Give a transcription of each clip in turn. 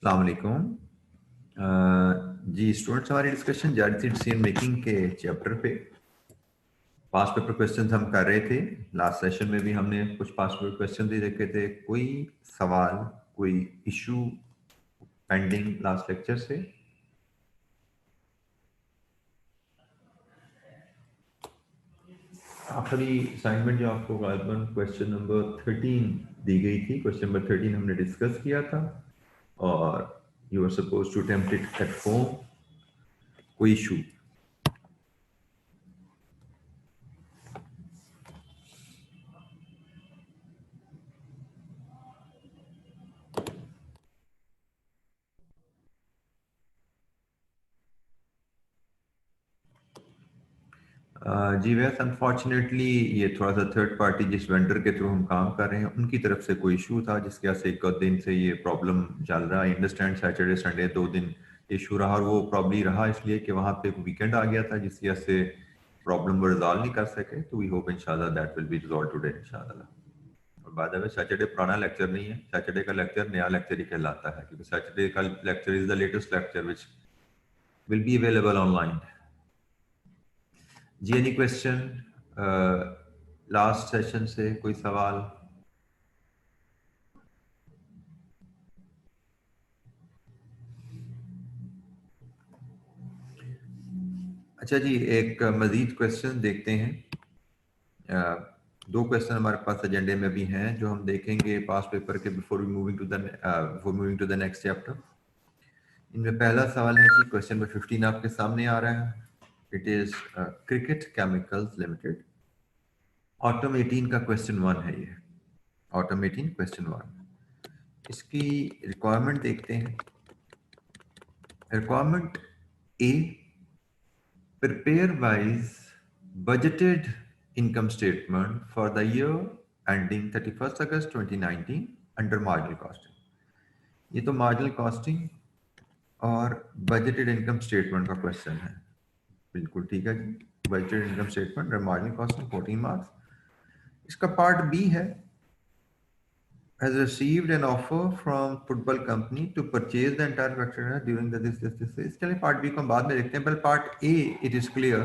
अस्सलाम वालेकुम। जी स्टूडेंट्स, हमारी डिस्कशन जारी थी डिसीजन मेकिंग के चैप्टर पे। पास्ट पेपर क्वेश्चंस हम कर रहे थे। लास्ट सेशन में भी हमने कुछ पास्ट पेपर क्वेश्चन भी देखे थे। कोई सवाल, कोई इशू पेंडिंग लास्ट लेक्चर से? आखिरी असाइनमेंट जो आपको गालिबन क्वेश्चन नंबर 13 दी गई थी, क्वेश्चन नंबर 13 हमने डिस्कस किया था और you are suppose to attempt it at home. कोई इशू? जी वैसे अनफॉर्चुनेटली ये थोड़ा सा थर्ड पार्टी जिस वेंडर के थ्रू हम काम कर रहे हैं उनकी तरफ से कोई इशू था, जिसकी वजह से एक दिन से ये प्रॉब्लम चल रहा है। अंडरस्टैंड सैटरडे संडे 2 दिन इशू रहा और वो प्रॉब्ली रहा इसलिए कि वहाँ पे वीकेंड आ गया था, जिसकी वजह से प्रॉब्लम वो रिजॉल्व नहीं कर सके। तो वी होप इंशाल्लाह that will be resolve today इंशाल्लाह। और बाद में सैटरडे पुराना लेक्चर नहीं है, सैटरडे का लेक्चर नया लेक्चर ही कहलाता है, क्योंकि सैटरडे का lecture is the latest lecture which will be available online. जी एनी क्वेश्चन लास्ट सेशन से? कोई सवाल? अच्छा जी, एक मजीद क्वेश्चन देखते हैं। दो क्वेश्चन हमारे पास एजेंडे में भी हैं जो हम देखेंगे पास्ट पेपर के before moving to the next chapter. इनमें पहला सवाल है जी, क्वेश्चन नंबर 15 आपके सामने आ रहा है। It is cricket chemicals limited. Autumn 18 का क्वेश्चन 1 है ये। ऑटम 18 क्वेश्चन 1, इसकी रिक्वायरमेंट देखते हैं। Requirement A, prepare wise budgeted income statement for the year ending 31st August 2019 under marginal costing। ये तो मार्जिनल कॉस्टिंग और बजटेड इनकम स्टेटमेंट का क्वेश्चन है। बिल्कुल ठीक है जी, बजटेड इनकम स्टेटमेंट और मार्जिनल कॉस्टिंग 14 मार्क्स। इसका पार्ट बी है, has received an offer from football company to purchase the entire factory during the this। चलिए पार्ट बी को हम बाद में देखते हैं, पर part A it is clear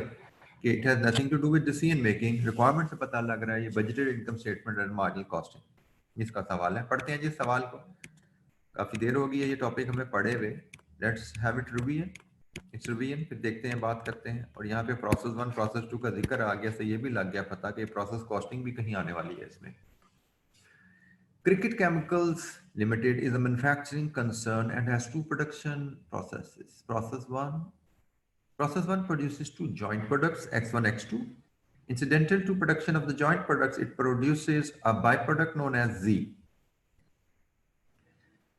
कि it has nothing to do with decision making. Requirement से पता लग रहा है ये budgeted income statement and marginal costing इसका सवाल है। पढ़ते हैं जी सवाल को, काफी देर हो गई है ये टॉपिक हमें पढ़े हुए। Let's have it revision, it's revision, फिर देखते हैं, बात करते हैं। और यहाँ पे प्रोसेस 1 प्रोसेस 2 का जिक्र आ गया, से ये भी लग गया पता कि प्रोसेस कॉस्टिंग भी कहीं आने वाली है इसमें। Cricket Chemicals Limited is a manufacturing concern and has two production processes. Process 1 produces two joint products, X1, X2. Incidental to production of the joint products, it produces a byproduct known as Z.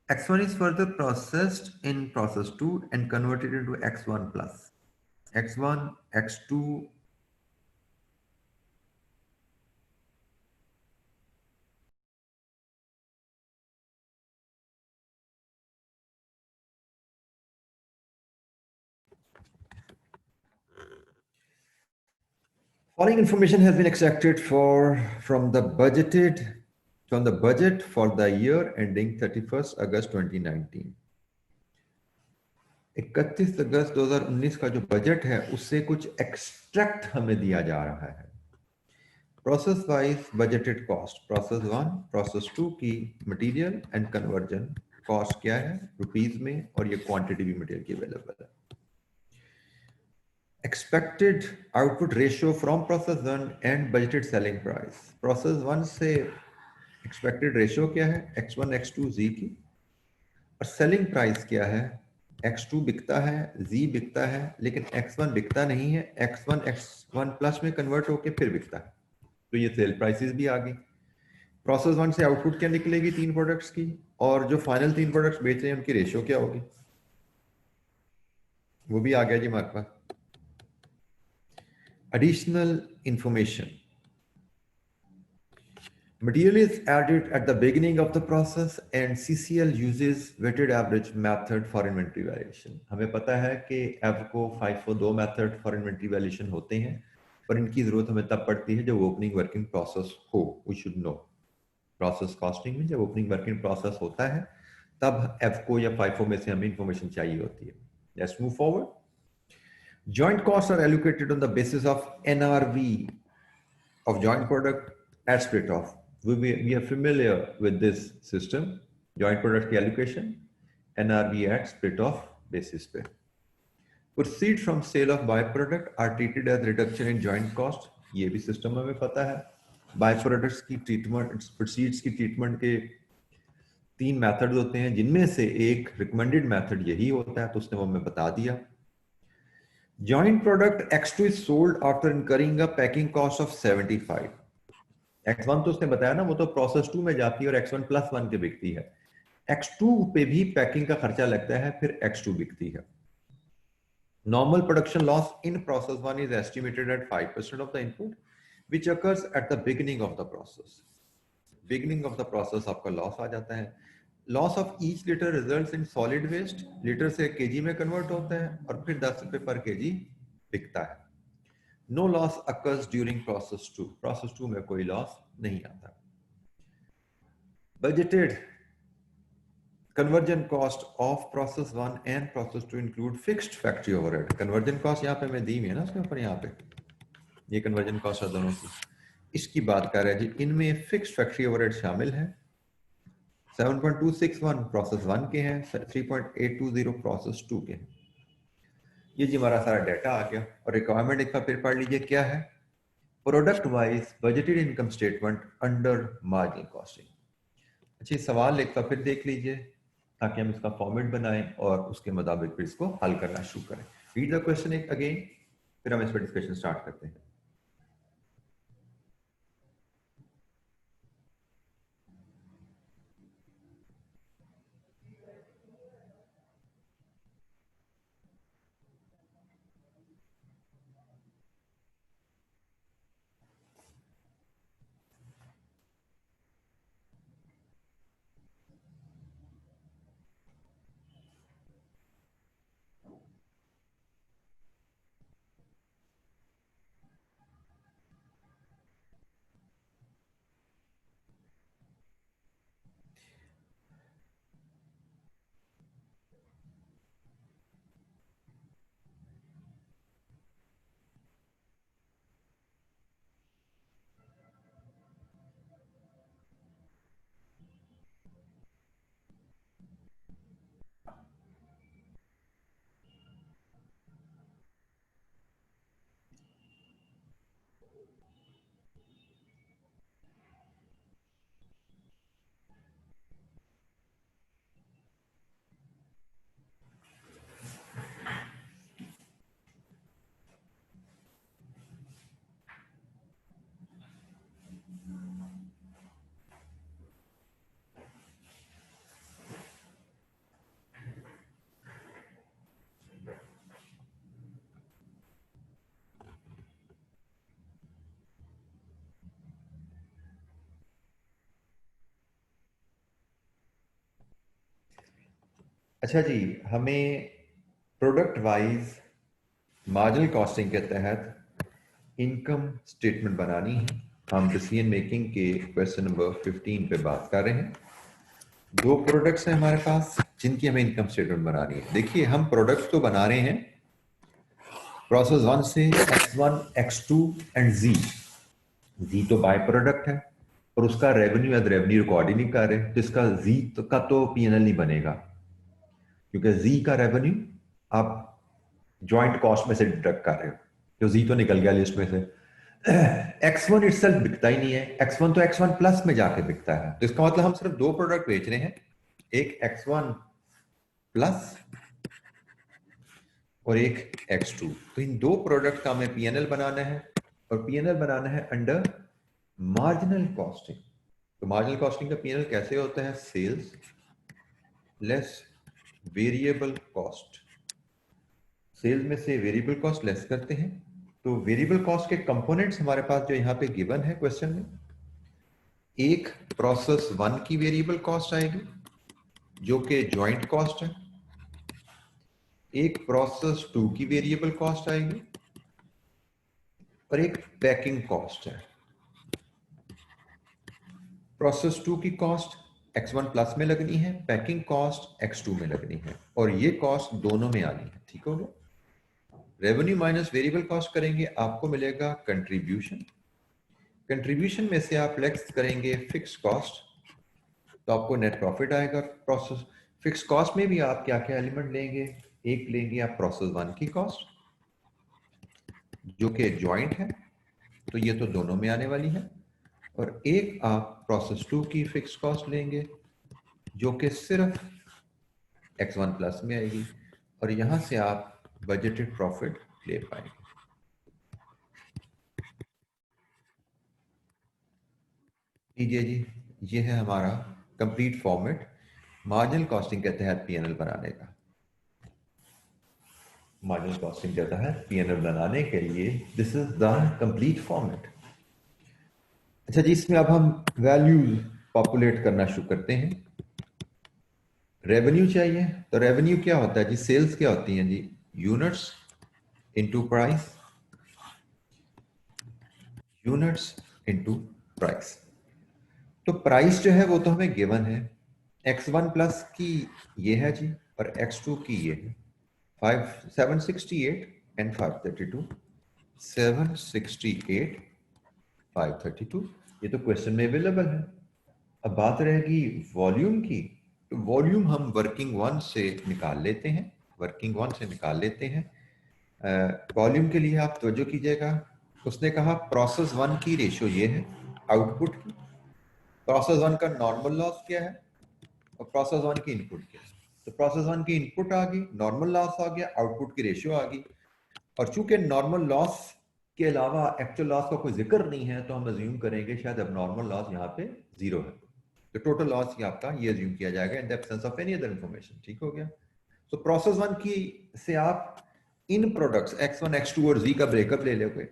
X1 is further processed in process 2 and converted into X1 plus. X1, X2, following information has been extracted from the budget for the year ending 31st August 2019। 31 अगस्त 2019 का जो budget है उससे कुछ extract हमें दिया जा रहा है। Process wise budgeted cost, process 1 process 2 की मटेरियल एंड कन्वर्जन कॉस्ट क्या है रुपीस में, और ये क्वांटिटी भी मटेरियल की अवेलेबल है। Expected output ratio from process 1 and budgeted selling price. Process 1 से एक्सपेक्टेड रेशियो क्या है, x1 x2 z की, और सेलिंग प्राइस क्या है, x2 बिकता है, z बिकता है, लेकिन x1 बिकता नहीं है, x1 प्लस में कन्वर्ट होके फिर बिकता है, तो ये सेल प्राइसेस भी आ गई। प्रोसेस 1 से आउटपुट क्या निकलेगी 3 प्रोडक्ट्स की, और जो फाइनल 3 प्रोडक्ट्स बेच रहे हैं उनकी रेशियो क्या होगी, वो भी आ गया जी हमारे पास। Additional information. Material is added at the beginning of the process and CCL uses weighted average method for inventory valuation। हमें पता है कि EVCO, FIFO 2 method for inventory valuation होते हैं, पर इनकी जरूरत हमें तब पड़ती है जब ओपनिंग वर्किंग प्रोसेस हो। We should know process costing में जब ओपनिंग वर्किंग प्रोसेस होता है तब एफको या फाइफो में से हमें इंफॉर्मेशन चाहिए होती है। Let's move forward. Joint costs are allocated on the basis of NRV of joint product at split off. We are familiar with this system, joint product की allocation, NRV at split off basis पे. Proceeds from sale of byproduct are treated as reduction in joint cost. ये भी system हमें पता है। Byproducts की treatment, proceeds की treatment के 3 मेथड होते हैं, जिनमें से एक रिकमेंडेड मेथड यही होता है, तो उसने वो हमें बता दिया। Joint product X2 is sold after incurring a packing cost of 75. X1 तो उसने बताया ना, वो तो प्रोसेस 2 में जाती है और X1 प्लस 1 के बिकती है। X2 पे भी पैकिंग का खर्चा लगता है, फिर X2 बिकती है। Normal production loss in process 1 is estimated at 5% of the input, which occurs at the beginning of the process. Beginning of the process आपका लॉस आ जाता है। Loss of each litre results in solid waste, litre से KG में convert होता है और फिर 10 रुपए पर केजी बिकता है। No loss occurs during process 2, process 2 में कोई लॉस नहीं आता। Budgeted conversion cost of process 1 and process 2 include fixed factory overhead. Conversion cost यहाँ पे मैं दी हुई है ना उसके ऊपर, यहाँ पे ये कन्वर्जन कॉस्ट है दोनों की, इसकी बात कर रहे हैं जी। इनमें फिक्स्ड फैक्ट्री ओवरहेड शामिल है। 7.261 प्रोसेस 1 के हैं, 3.820 प्रोसेस 2 के हैं। ये जी हमारा सारा डाटा आ गया। और रिक्वायरमेंट एक बार फिर पढ़ लीजिए क्या है। Product wise budgeted income statement under marginal costing. अच्छा, सवाल एक बार फिर देख लीजिए ताकि हम इसका फॉर्मेट बनाएं और उसके मुताबिक फिर इसको हल करना शुरू करें। रीड द क्वेश्चन अगेन, फिर हम इस पर डिस्कशन स्टार्ट करते हैं। अच्छा जी, हमें प्रोडक्ट वाइज मार्जिनल कॉस्टिंग के तहत इनकम स्टेटमेंट बनानी है। हम डिसीजन मेकिंग के क्वेश्चन नंबर 15 पे बात कर रहे हैं। 2 प्रोडक्ट्स हैं हमारे पास जिनकी हमें इनकम स्टेटमेंट बनानी है। देखिए, हम प्रोडक्ट्स तो बना रहे हैं प्रोसेस 1 से X1, X2 and Z। Z तो बाय प्रोडक्ट है और उसका रेवेन्यू या रेवेन्यू रिकॉर्ड ही नहीं कर रहे, तो इसका Z का तो P&L नहीं बनेगा, क्योंकि Z का रेवेन्यू आप ज्वाइंट कॉस्ट में से डिडक्ट कर रहे हो, तो Z तो निकल गया लिस्ट में से। X1 इटसेल्फ बिकता ही नहीं है, X1 तो X1 प्लस में जाके बिकता है, तो इसका मतलब हम सिर्फ 2 प्रोडक्ट बेच रहे हैं, एक X1 प्लस और एक X2। तो इन 2 प्रोडक्ट का हमें P&L बनाना है और P&L बनाना है अंडर मार्जिनल कॉस्टिंग। तो मार्जिनल कॉस्टिंग का P&L कैसे होता है? Sales less variable cost. Sales में से वेरिएबल कॉस्ट लेस करते हैं। तो वेरिएबल कॉस्ट के कंपोनेंट्स हमारे पास जो यहाँ पे गिवन है क्वेश्चन में, एक प्रोसेस 1 की वेरिएबल कॉस्ट आएगी जो कि ज्वाइंट कॉस्ट है, एक प्रोसेस 2 की वेरिएबल कॉस्ट आएगी और एक पैकिंग कॉस्ट है। प्रोसेस 2 की कॉस्ट X1 प्लस में लगनी है, पैकिंग कॉस्ट X2 में लगनी है, और ये कॉस्ट दोनों में आनी है। ठीक हो गया। रेवेन्यू माइनस वेरिएबल कॉस्ट करेंगे, आपको मिलेगा कंट्रीब्यूशन। कंट्रीब्यूशन में से आप लेस करेंगे फिक्स कॉस्ट, तो आपको नेट प्रॉफिट आएगा। प्रोसेस फिक्स कॉस्ट में भी आप क्या क्या एलिमेंट लेंगे? एक लेंगे आप प्रोसेस 1 की कॉस्ट, जो कि ज्वाइंट है, तो ये तो दोनों में आने वाली है, और एक आप प्रोसेस 2 की फिक्स कॉस्ट लेंगे, जो कि सिर्फ X1 प्लस में आएगी, और यहां से आप बजटेड प्रॉफिट ले पाएंगे। लीजिए जी, ये है हमारा कंप्लीट फॉर्मेट मार्जिनल कॉस्टिंग के तहत पीएनएल बनाने का। मार्जिनल कॉस्टिंग के तहत पीएनएल बनाने के लिए this is the complete format. अच्छा जी, इसमें अब हम वैल्यूज पॉपुलेट करना शुरू करते हैं। रेवेन्यू चाहिए, तो रेवेन्यू क्या होता है जी? सेल्स क्या होती हैं जी? Units into price, units into price. तो प्राइस जो है वो तो हमें गिवन है, X1 प्लस की ये है जी, और X2 की ये है। 768 एंड 532, 768 532, ये तो क्वेश्चन में अवेलेबल है। अब बात रहेगी वॉल्यूम की, तो वॉल्यूम हम वर्किंग वन से निकाल लेते हैं, वर्किंग वन से निकाल लेते हैं। वॉल्यूम के लिए आप तवज्जो कीजिएगा, उसने कहा प्रोसेस 1 की रेशियो ये है आउटपुट की, प्रोसेस 1 का नॉर्मल लॉस क्या है, और प्रोसेस 1 की इनपुट क्या है। तो प्रोसेस 1 की इनपुट आ गई, नॉर्मल लॉस आ गया, आउटपुट की रेशियो आ गई, और चूंकि नॉर्मल लॉस के अलावा एक्चुअल लॉस का कोई जिक्र नहीं है, तो हम अज्यूम करेंगे शायद अब नॉर्मल लॉस यहाँ पे 0 है, तो टोटल लॉस ही आपका ये अज्यूम किया जाएगा in the absence of any other information. ठीक हो गया। तो प्रोसेस 1 की से आप इन प्रोडक्ट्स X1 X2 और Z का ब्रेकअप ले लोगे,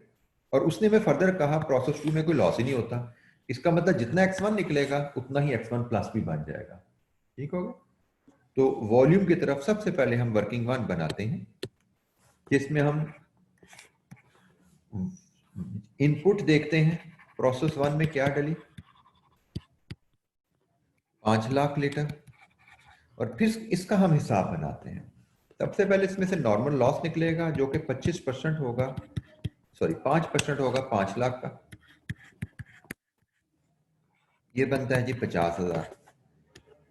और उसने में फर्दर कहा प्रोसेस 2 में कोई लॉस ही नहीं होता, इसका मतलब जितना X1 निकलेगा उतना ही X1 प्लस भी बन जाएगा। ठीक होगा। तो वॉल्यूम की तरफ सबसे पहले हम वर्किंग वन बनाते हैं, जिसमें हम इनपुट देखते हैं। प्रोसेस 1 में क्या डली? 5 लाख लीटर, और फिर इसका हम हिसाब बनाते हैं। सबसे पहले इसमें से नॉर्मल लॉस निकलेगा, जो कि 25% होगा, सॉरी 5% होगा 5 लाख का, ये बनता है जी 50,000।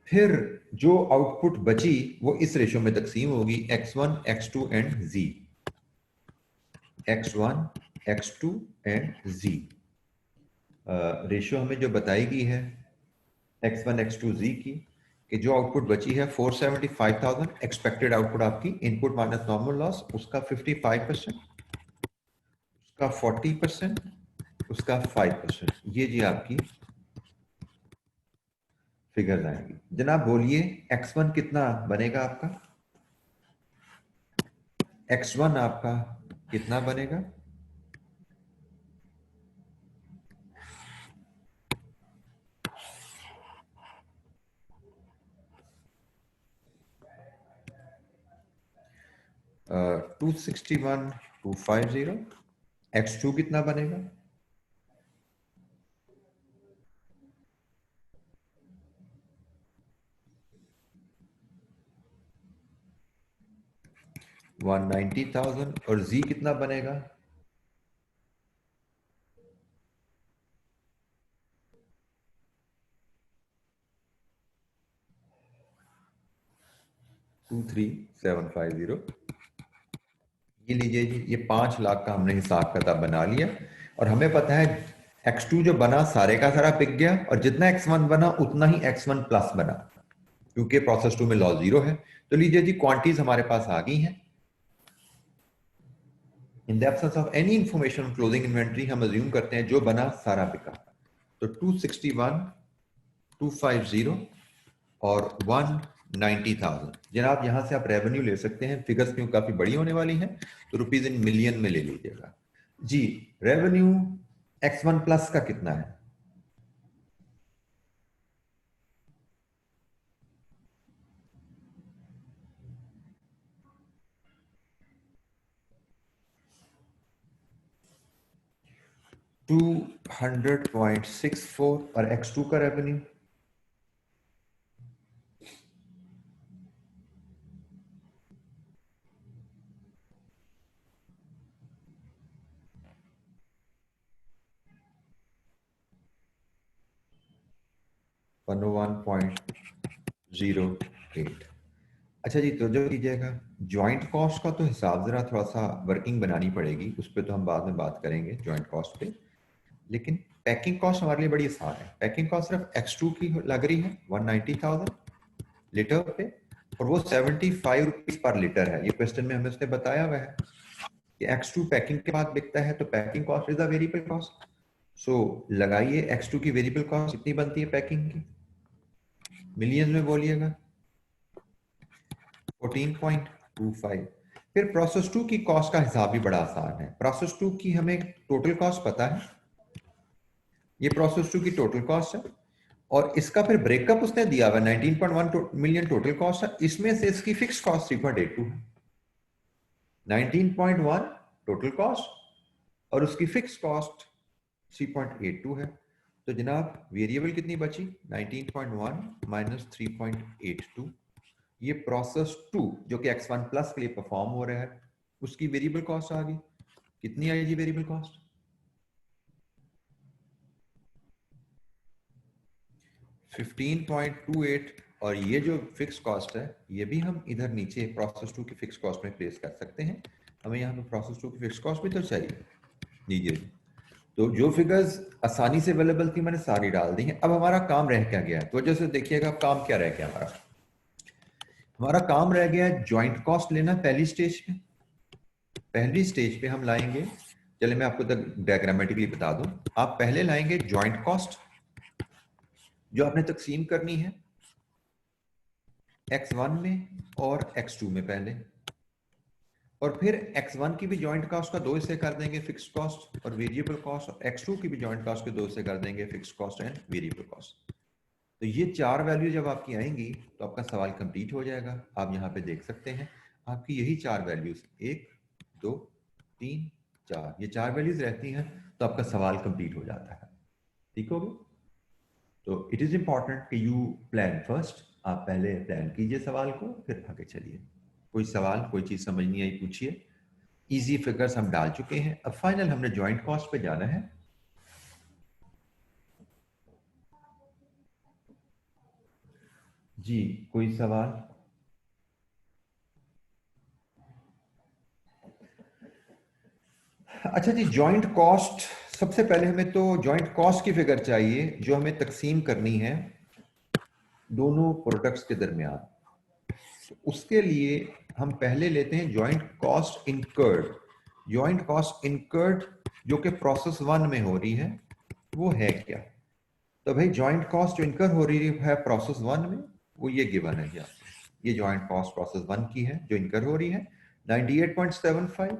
फिर जो आउटपुट बची वो इस रेशो में तकसीम होगी, X1 X2 and Z, X1 X2 and Z। Ratio हमें जो बताई गई है X1 X2 Z की, कि जो आउटपुट बची है 475,000, एक्सपेक्टेड आउटपुट आपकी इनपुट माइनस नॉर्मल लॉस, उसका 55%, उसका 40%, उसका 5%, ये जी आपकी फिगर्स आएंगी। जनाब बोलिए X1 कितना बनेगा आपका? X1 आपका कितना बनेगा? uh, 261,250। X2 कितना बनेगा? 190,000, और Z कितना बनेगा? 23,750। ये लीजिए जी, ये 5 लाख का हमने हिसाब किताब बना लिया, और हमें पता है X2 जो बना सारे का सारा बिक गया, और जितना X1 बना उतना ही X1 प्लस बना, क्योंकि प्रोसेस 2 में लॉस 0 है। तो लीजिए जी, क्वांटिटीज हमारे पास आ गई हैं। In the absence of any information closing inventory हम अज्यूम करते हैं जो बना सारा बिका। तो 261, 250 और 190,000। जनाब यहां से आप रेवेन्यू ले सकते हैं, फिगर्स क्यों काफी बड़ी होने वाली हैं, तो रुपीज इन मिलियन में ले लीजिएगा जी। रेवेन्यू X1 प्लस का कितना है? $200.64, और X2 का रेवेन्यू 101.08। अच्छा जी, तो जो कीजिएगा ज्वाइंट कॉस्ट का तो हिसाब जरा थोड़ा सा वर्किंग बनानी पड़ेगी, उस पर तो हम बाद में बात करेंगे ज्वाइंट कॉस्ट पे। लेकिन पैकिंग कॉस्ट हमारे लिए बड़ी आसान है। पैकिंग कॉस्ट सिर्फ X2 की लग रही है 190,000 लीटर पे, और वो 75 रुपीज पर लीटर है। ये क्वेश्चन में हमें उसने बताया हुआ है कि X2 पैकिंग के बाद बिकता है, तो packing cost is the variable cost. So लगाइए X2 की वेरिएबल कॉस्ट कितनी बनती है पैकिंग की, मिलियन में बोलिएगा, 14.25। फिर प्रोसेस 2 की कॉस्ट का हिसाब भी बड़ा आसान है। प्रोसेस 2 की हमें टोटल कॉस्ट पता है, ये प्रोसेस 2 की टोटल कॉस्ट है, और इसका फिर ब्रेकअप उसने दिया हुआ 19.1 मिलियन टोटल कॉस्ट है। इसमें से इसकी फिक्स कॉस्ट 3.82 है। 19.1 टोटल कॉस्ट और उसकी फिक्स कॉस्ट 3.82 है। तो जनाब वेरिएबल कितनी बची, 19.1 माइनस 3.82। ये प्रोसेस 2 जो कि X1 प्लस के लिए परफॉर्म हो रहा है, उसकी वेरिएबल कॉस्ट आ गई। कितनी आएगी वेरिएबल कॉस्ट, 15.28। और ये जो फिक्स कॉस्ट है ये भी हम इधर नीचे प्रोसेस 2 की फिक्स कॉस्ट में प्लेस कर सकते हैं। हमें यहाँ पे प्रोसेस 2 की फिक्स कॉस्ट भी तो चाहिए। लीजिए, तो जो फिगर्स आसानी से अवेलेबल थी मैंने सारी डाल दी हैं। अब हमारा काम रह क्या गया है, तो वजह से देखिएगा काम क्या रह गया हमारा। हमारा काम रह गया है ज्वाइंट कॉस्ट लेना पहली स्टेज पे। पहली स्टेज पे हम लाएंगे, चले मैं आपको डायग्रामेटिकली बता दूं। आप पहले लाएंगे ज्वाइंट कॉस्ट जो आपने तकसीम करनी है X1 में और X2 में पहले, और फिर X1 की भी जॉइंट कॉस्ट का 2 हिस्से कर देंगे, फिक्स कॉस्ट और वेरिएबल कॉस्ट, और X2 की भी जॉइंट कॉस्ट के 2 हिस्से कर देंगे, fix cost and variable cost. तो ये 4 वैल्यू जब आपकी आएंगी तो आपका सवाल कंप्लीट हो जाएगा। आप यहाँ पे देख सकते हैं आपकी यही 4 वैल्यूज, 1 2 3 4, ये 4 वैल्यूज रहती हैं तो आपका सवाल कंप्लीट हो जाता है। ठीक हो गया। तो इट इज इंपॉर्टेंट कि यू प्लान फर्स्ट, आप पहले प्लान कीजिए सवाल को, फिर आगे चलिए। कोई सवाल, कोई चीज समझ नहीं आई पूछिए। इजी फिगर्स हम डाल चुके हैं, अब फाइनल हमने ज्वाइंट कॉस्ट पे जाना है। जी कोई सवाल? अच्छा जी, ज्वाइंट कॉस्ट, सबसे पहले हमें तो ज्वाइंट कॉस्ट की फिगर चाहिए जो हमें तकसीम करनी है दोनों प्रोडक्ट्स के दरमियान। तो उसके लिए हम पहले लेते हैं joint cost incurred. Joint cost incurred जो कि प्रोसेस 1 में हो रही है वो है क्या? तो भाई ज्वाइंट कॉस्ट जो इनकर हो रही है प्रोसेस 1 में, वो ये गिवन है यहाँ। ये ज्वाइंट कॉस्ट प्रोसेस 1 की है जो इनकर हो रही है 98.75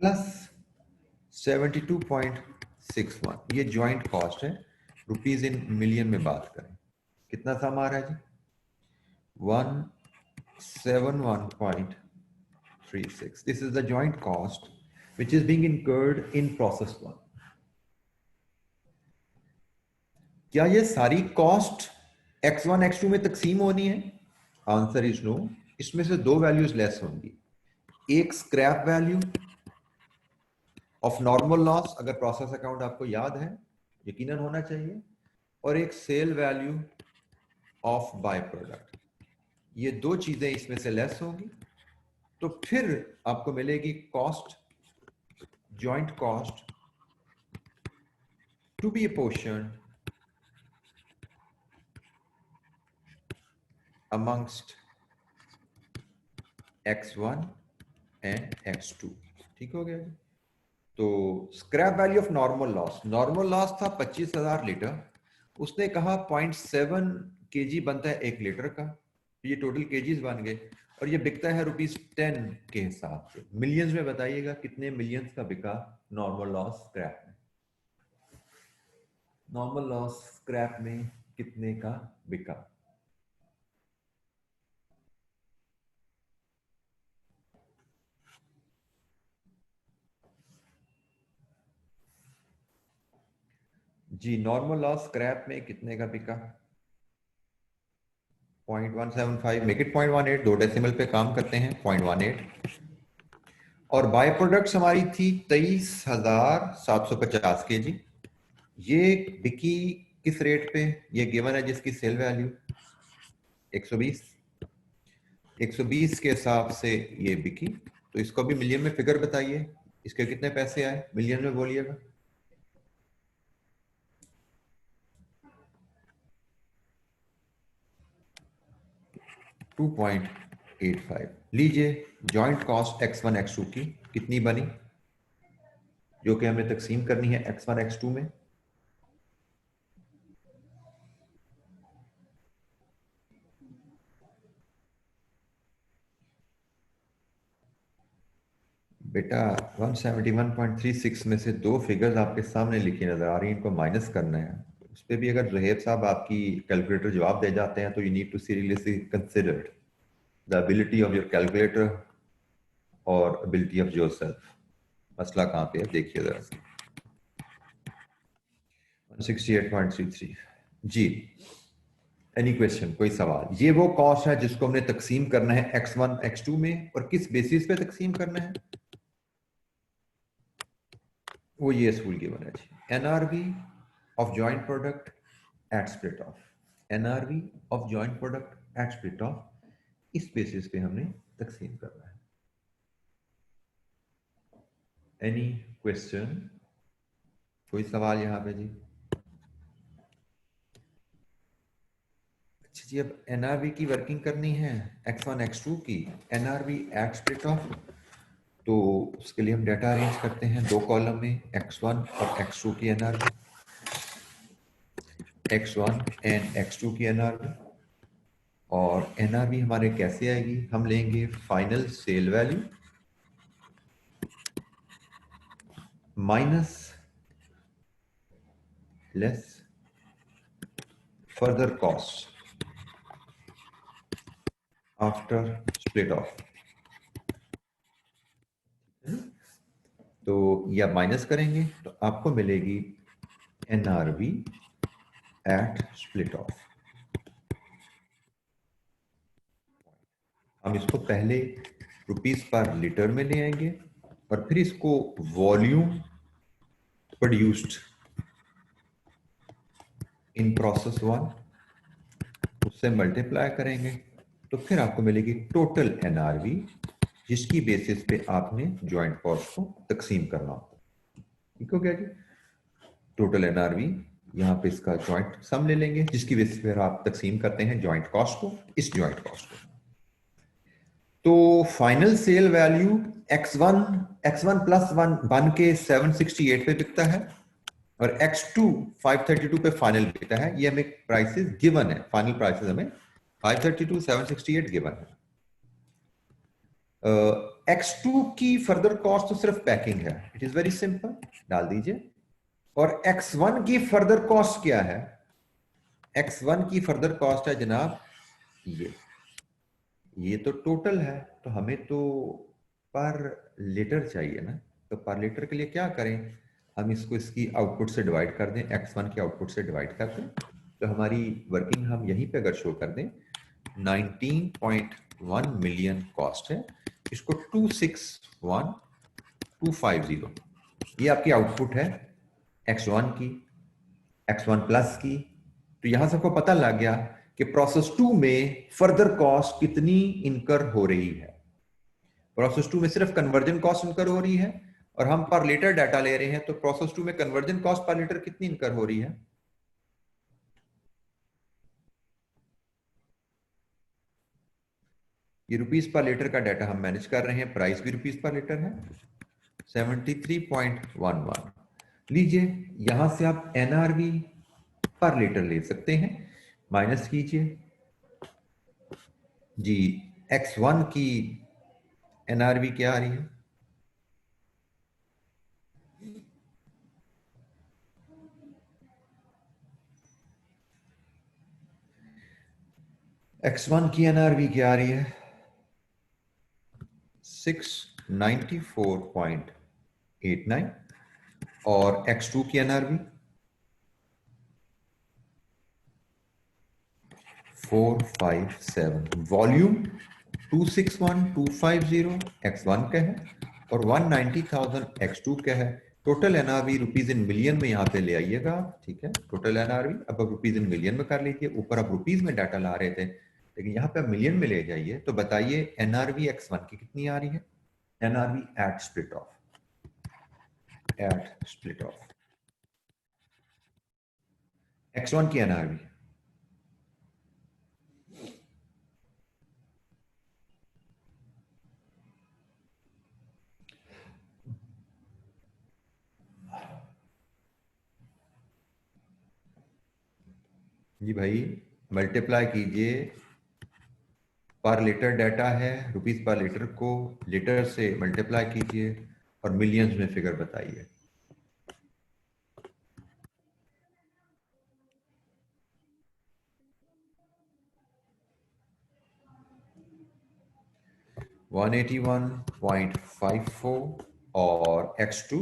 प्लस 72.61। ये ज्वाइंट कॉस्ट है। रुपीज इन मिलियन में बात करें कितना सम आ रहा है जी, 171.36। This is the joint cost which is being incurred in process 1। क्या ये सारी कॉस्ट X1 X2 में तकसीम होनी है? Answer is no. इसमें से 2 वैल्यूज लेस होंगी, एक scrap value of normal loss, अगर प्रोसेस अकाउंट आपको याद है यकीनन होना चाहिए, और एक sale value of by product. ये 2 चीजें इसमें से लेस होंगी, तो फिर आपको मिलेगी cost, joint cost to be apportioned amongst X1 and X2। ठीक हो गया जी। तो scrap value of normal loss, normal loss था 25,000 लीटर, उसने कहा 0.7 kg बनता है 1 लीटर का, ये टोटल केजीज बन गए, और ये बिकता है ₹10 के हिसाब से। मिलियंस में बताइएगा कितने मिलियंस का बिका नॉर्मल लॉस स्क्रैप में, नॉर्मल लॉस स्क्रैप में कितने का बिका? जी नॉर्मल लॉस स्क्रैप में कितने का बिका? 0.175, मेक इट 0.18, 2 डेसिमल पे काम करते हैं, 0.18। और बाय प्रोडक्ट्स हमारी थी 23,750 kg, ये बिकी किस रेट पे, ये गिवन है जिसकी सेल वैल्यू 120, 120 के हिसाब से ये बिकी। तो इसको भी मिलियन में फिगर बताइए, इसके कितने पैसे आए, मिलियन में बोलिएगा। 2.85। लीजिए जॉइंट कॉस्ट x1 x2 की कितनी बनी, जो कि हमें तकसीम करनी है x1 x2 में। बेटा 171.36 में से दो फिगर्स आपके सामने लिखी नजर आ रही हैं, इनको माइनस करना है। उस पर भी अगर जहेब साहब आपकी कैलकुलेटर जवाब दे जाते हैं तो you need to seriously consider the ability of your calculator और एबिलिटी ऑफ योरसेल्फ। मसला कहाँ पे है देखिए जरा। 168.33 जी। एनी क्वेश्चन, कोई सवाल? ये वो कॉस्ट है जिसको हमने तकसीम करना है x1 x2 में, और किस बेसिस पे तकसीम करना है वो ये असूल गिवन है जी। NRV of joint product at split off, NRV of joint product at split off, इस बेसिस पे हमने तकसीम करना है। एनी क्वेश्चन, कोई सवाल यहाँ पे जी? अच्छा जी, अब एनआरवी की वर्किंग करनी है x1 x2 की, एनआरवी एट स्प्लिट ऑफ। तो उसके लिए हम डाटा अरेंज करते हैं दो कॉलम में, x1 और x2 की एनआरवी, x1 एंड x2 की एनआरवी। और एनआरवी हमारे कैसे आएगी, हम लेंगे final sale value minus less further cost after split off. तो या माइनस करेंगे तो आपको मिलेगी एनआरवी एट स्प्लिट ऑफ। हम इसको पहले रुपीस पर लीटर में ले आएंगे और फिर इसको volume produced in process one उससे मल्टीप्लाई करेंगे, तो फिर आपको मिलेगी टोटल एनआरवी, जिसकी बेसिस पे आपने ज्वाइंट कॉस्ट को तकसीम करना होगा। ठीक हो गया जी? टोटल एनआरवी, यहाँ पे इसका ज्वाइंट सम ले लेंगे, जिसकी बेसिस पे आप तकसीम करते हैं ज्वाइंट कॉस्ट को, इस ज्वाइंट कॉस्ट को। तो final sale value x1 plus one बन के 768 पे बिकता है, और x2 532 पे फाइनल बिकता है। ये हमें प्राइसेस गिवन है, फाइनल प्राइसेस हमें 532 768 गिवन है। x2 की फर्दर कॉस्ट तो सिर्फ पैकिंग है, इट इज वेरी सिंपल, डाल दीजिए। और x1 की फर्दर कॉस्ट क्या है? x1 की फर्दर कॉस्ट है जनाब ये तो टोटल है, तो हमें तो पर लीटर चाहिए ना। तो पर लीटर के लिए क्या करें, हम इसको इसकी आउटपुट से डिवाइड कर दें, x1 के आउटपुट से डिवाइड कर दें, तो हमारी वर्किंग हम यहीं पे अगर शो कर दें 19.1 मिलियन कॉस्ट है, इसको 261250, ये आपकी आउटपुट है x1 की, x1 प्लस की। तो यहां से आपको पता लग गया कि प्रोसेस 2 में फर्दर कॉस्ट कितनी इनकर हो रही है। प्रोसेस 2 में सिर्फ कन्वर्जन कॉस्ट इनकर हो रही है, और हम पर लीटर डाटा ले रहे हैं, तो प्रोसेस 2 में कन्वर्जन कॉस्ट पर लीटर कितनी इनकर हो रही है? ये रुपीस पर लीटर का डाटा हम मैनेज कर रहे हैं, प्राइस भी रुपीस पर लीटर है 73.11। लीजिए यहां से आप एनआरवी पर लीटर ले सकते हैं, माइनस कीजिए जी। x1 की एनआरवी क्या आ रही है? x1 की एनआरवी क्या आ रही है? 694.89। और x2 की एनआरवी 457। वॉल्यूम 261250 x1 का है, और 190,000 x2 का है। Total NRV rupees in million में यहाँ पे ले आइएगा, ठीक है। टोटल एनआरवी अब आप रुपीज इन मिलियन में कर लीजिए, ऊपर आप रुपीज में डाटा ला रहे थे, लेकिन यहाँ पे आप मिलियन में ले जाइए। तो बताइए एनआरवी x1 की कितनी आ रही है? NRV eight split of, eight split of x1 की एनआरवी जी भाई, मल्टीप्लाई कीजिए, पर लीटर डाटा है, रुपीस पर लीटर को लीटर से मल्टीप्लाई कीजिए और मिलियंस में फिगर बताइए। $181.54 और x2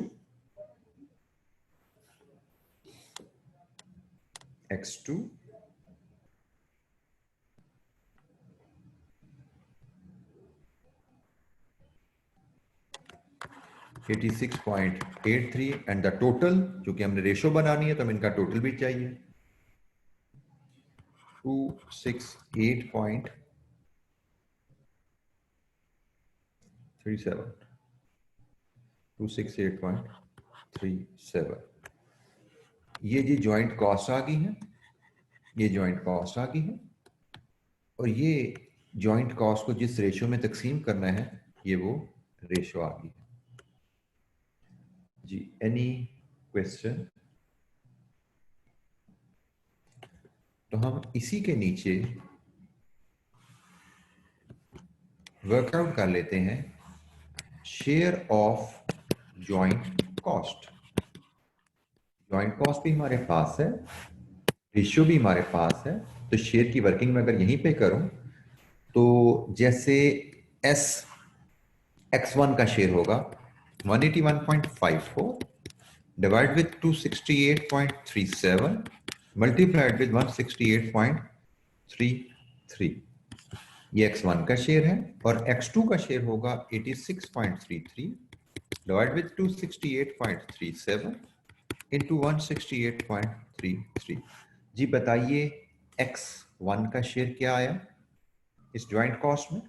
86.83 एंड द टोटल, क्योंकि हमने रेशो बनानी है तो हमें इनका टोटल भी चाहिए, 268.37 ये जी ज्वाइंट कॉस्ट आ गई है, ये ज्वाइंट कॉस्ट आ गई है, और ये ज्वाइंट कॉस्ट को जिस रेशो में तकसीम करना है ये वो रेशो आ गई है जी। Any question? तो हम इसी के नीचे वर्कआउट कर लेते हैं share of joint cost. Joint cost भी हमारे पास है, रेशियो भी हमारे पास है, तो शेयर की वर्किंग में अगर यहीं पे करूं तो जैसे एस x1 का शेयर होगा 181.54 डिवाइड विथ 268.37 मल्टीप्लाइड विथ 168.33, ये x1 का शेयर है, और x2 का शेयर होगा 86.33 डिवाइड विथ 268.37 इंटू 168.33। जी बताइए x1 का शेयर क्या आया इस ज्वाइंट कॉस्ट में?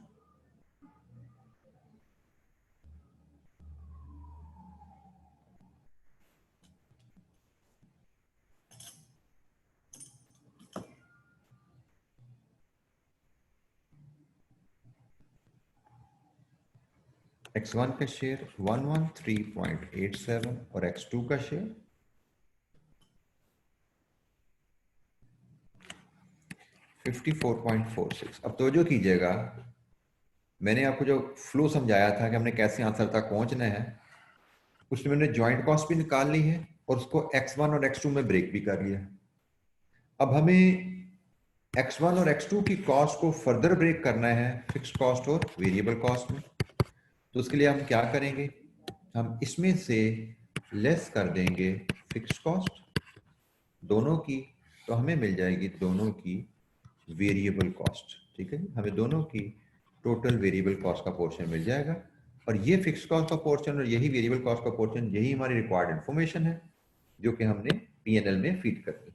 x1 का शेयर 113.87 और x2 का शेयर 54.46। अब तवज्जो कीजिएगा, मैंने आपको जो फ्लो समझाया था कि हमने कैसे आंसर तक पहुंचना है, उसमें मैंने ज्वाइंट कॉस्ट भी निकाल ली है और उसको x1 और x2 में ब्रेक भी कर लिया। अब हमें x1 और x2 की कॉस्ट को फर्दर ब्रेक करना है फिक्स्ड कॉस्ट और वेरिएबल कॉस्ट में। तो उसके लिए हम क्या करेंगे, हम इसमें से लेस कर देंगे फिक्स्ड कॉस्ट दोनों की, तो हमें मिल जाएगी दोनों की वेरिएबल कॉस्ट। ठीक है, हमें दोनों की टोटल वेरिएबल कॉस्ट का पोर्शन मिल जाएगा, और ये फिक्स कॉस्ट का पोर्शन और यही वेरिएबल कॉस्ट का पोर्शन, यही हमारी रिक्वायर्ड इंफॉर्मेशन है जो कि हमने पीएनएल में फीड कर दी।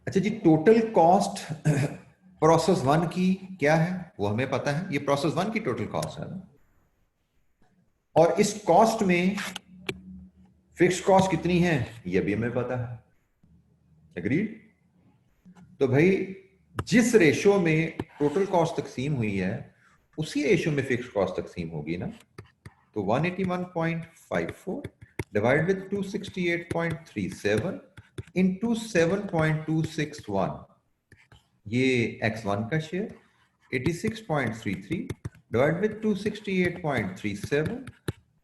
अच्छा जी, टोटल कॉस्ट प्रोसेस 1 की क्या है वो हमें पता है, ये प्रोसेस 1 की टोटल कॉस्ट है ना, और इस कॉस्ट में फिक्स्ड कॉस्ट कितनी है ये भी हमें पता है। एग्रीड? तो भाई जिस रेशो में टोटल कॉस्ट तकसीम हुई है उसी रेशो में फिक्स्ड कॉस्ट तकसीम होगी ना। तो 181.54 डिवाइड विद 268.37 इंटू 7.261, ये x1 का शेयर 86.33 डिवाइड विद 268.37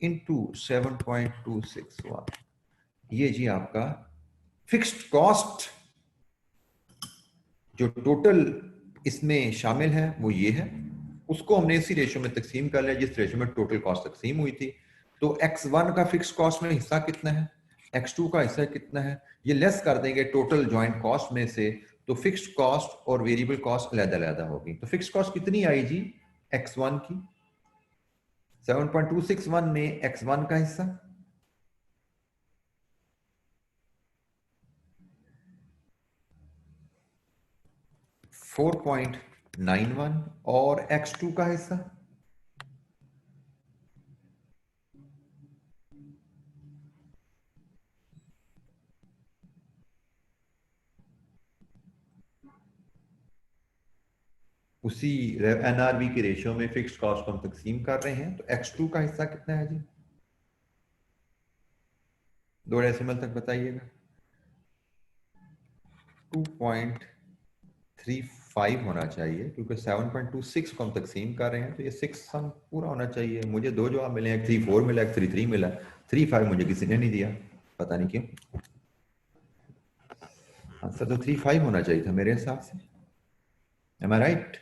इंटू 7.261, ये जी आपका फिक्स्ड कॉस्ट जो टोटल इसमें शामिल है वो ये है, उसको हमने इसी रेशो में तकसीम कर लिया जिस रेशो में टोटल कॉस्ट तकसीम हुई थी। तो x1 का फिक्स कॉस्ट में हिस्सा कितना है, x2 का हिस्सा कितना है, ये लेस कर देंगे टोटल ज्वाइंट कॉस्ट में से, तो फिक्स्ड कॉस्ट और वेरिएबल कॉस्ट अलग-अलग होगी। तो फिक्स्ड कॉस्ट कितनी आई जी x1 की 7.261 में x1 का हिस्सा 4.91 और x2 का हिस्सा उसी एनआरबी के रेशियो में फिक्स्ड कॉस्ट को हम तकसीम कर रहे हैं। तो x2 का हिस्सा कितना है जी? 2 डेसिमल तक बताइएगा। 2.35 होना चाहिए, क्योंकि 7.26 को हम तकसीम कर रहे हैं तो ये 6 सम पूरा होना चाहिए। मुझे 2 जवाब मिले हैं, 3.4 मिला, 3.3 मिला, 3.5 मुझे किसी ने नहीं दिया, पता नहीं क्यों। आंसर तो 3.5 होना चाहिए था मेरे हिसाब से। एम आई राइट?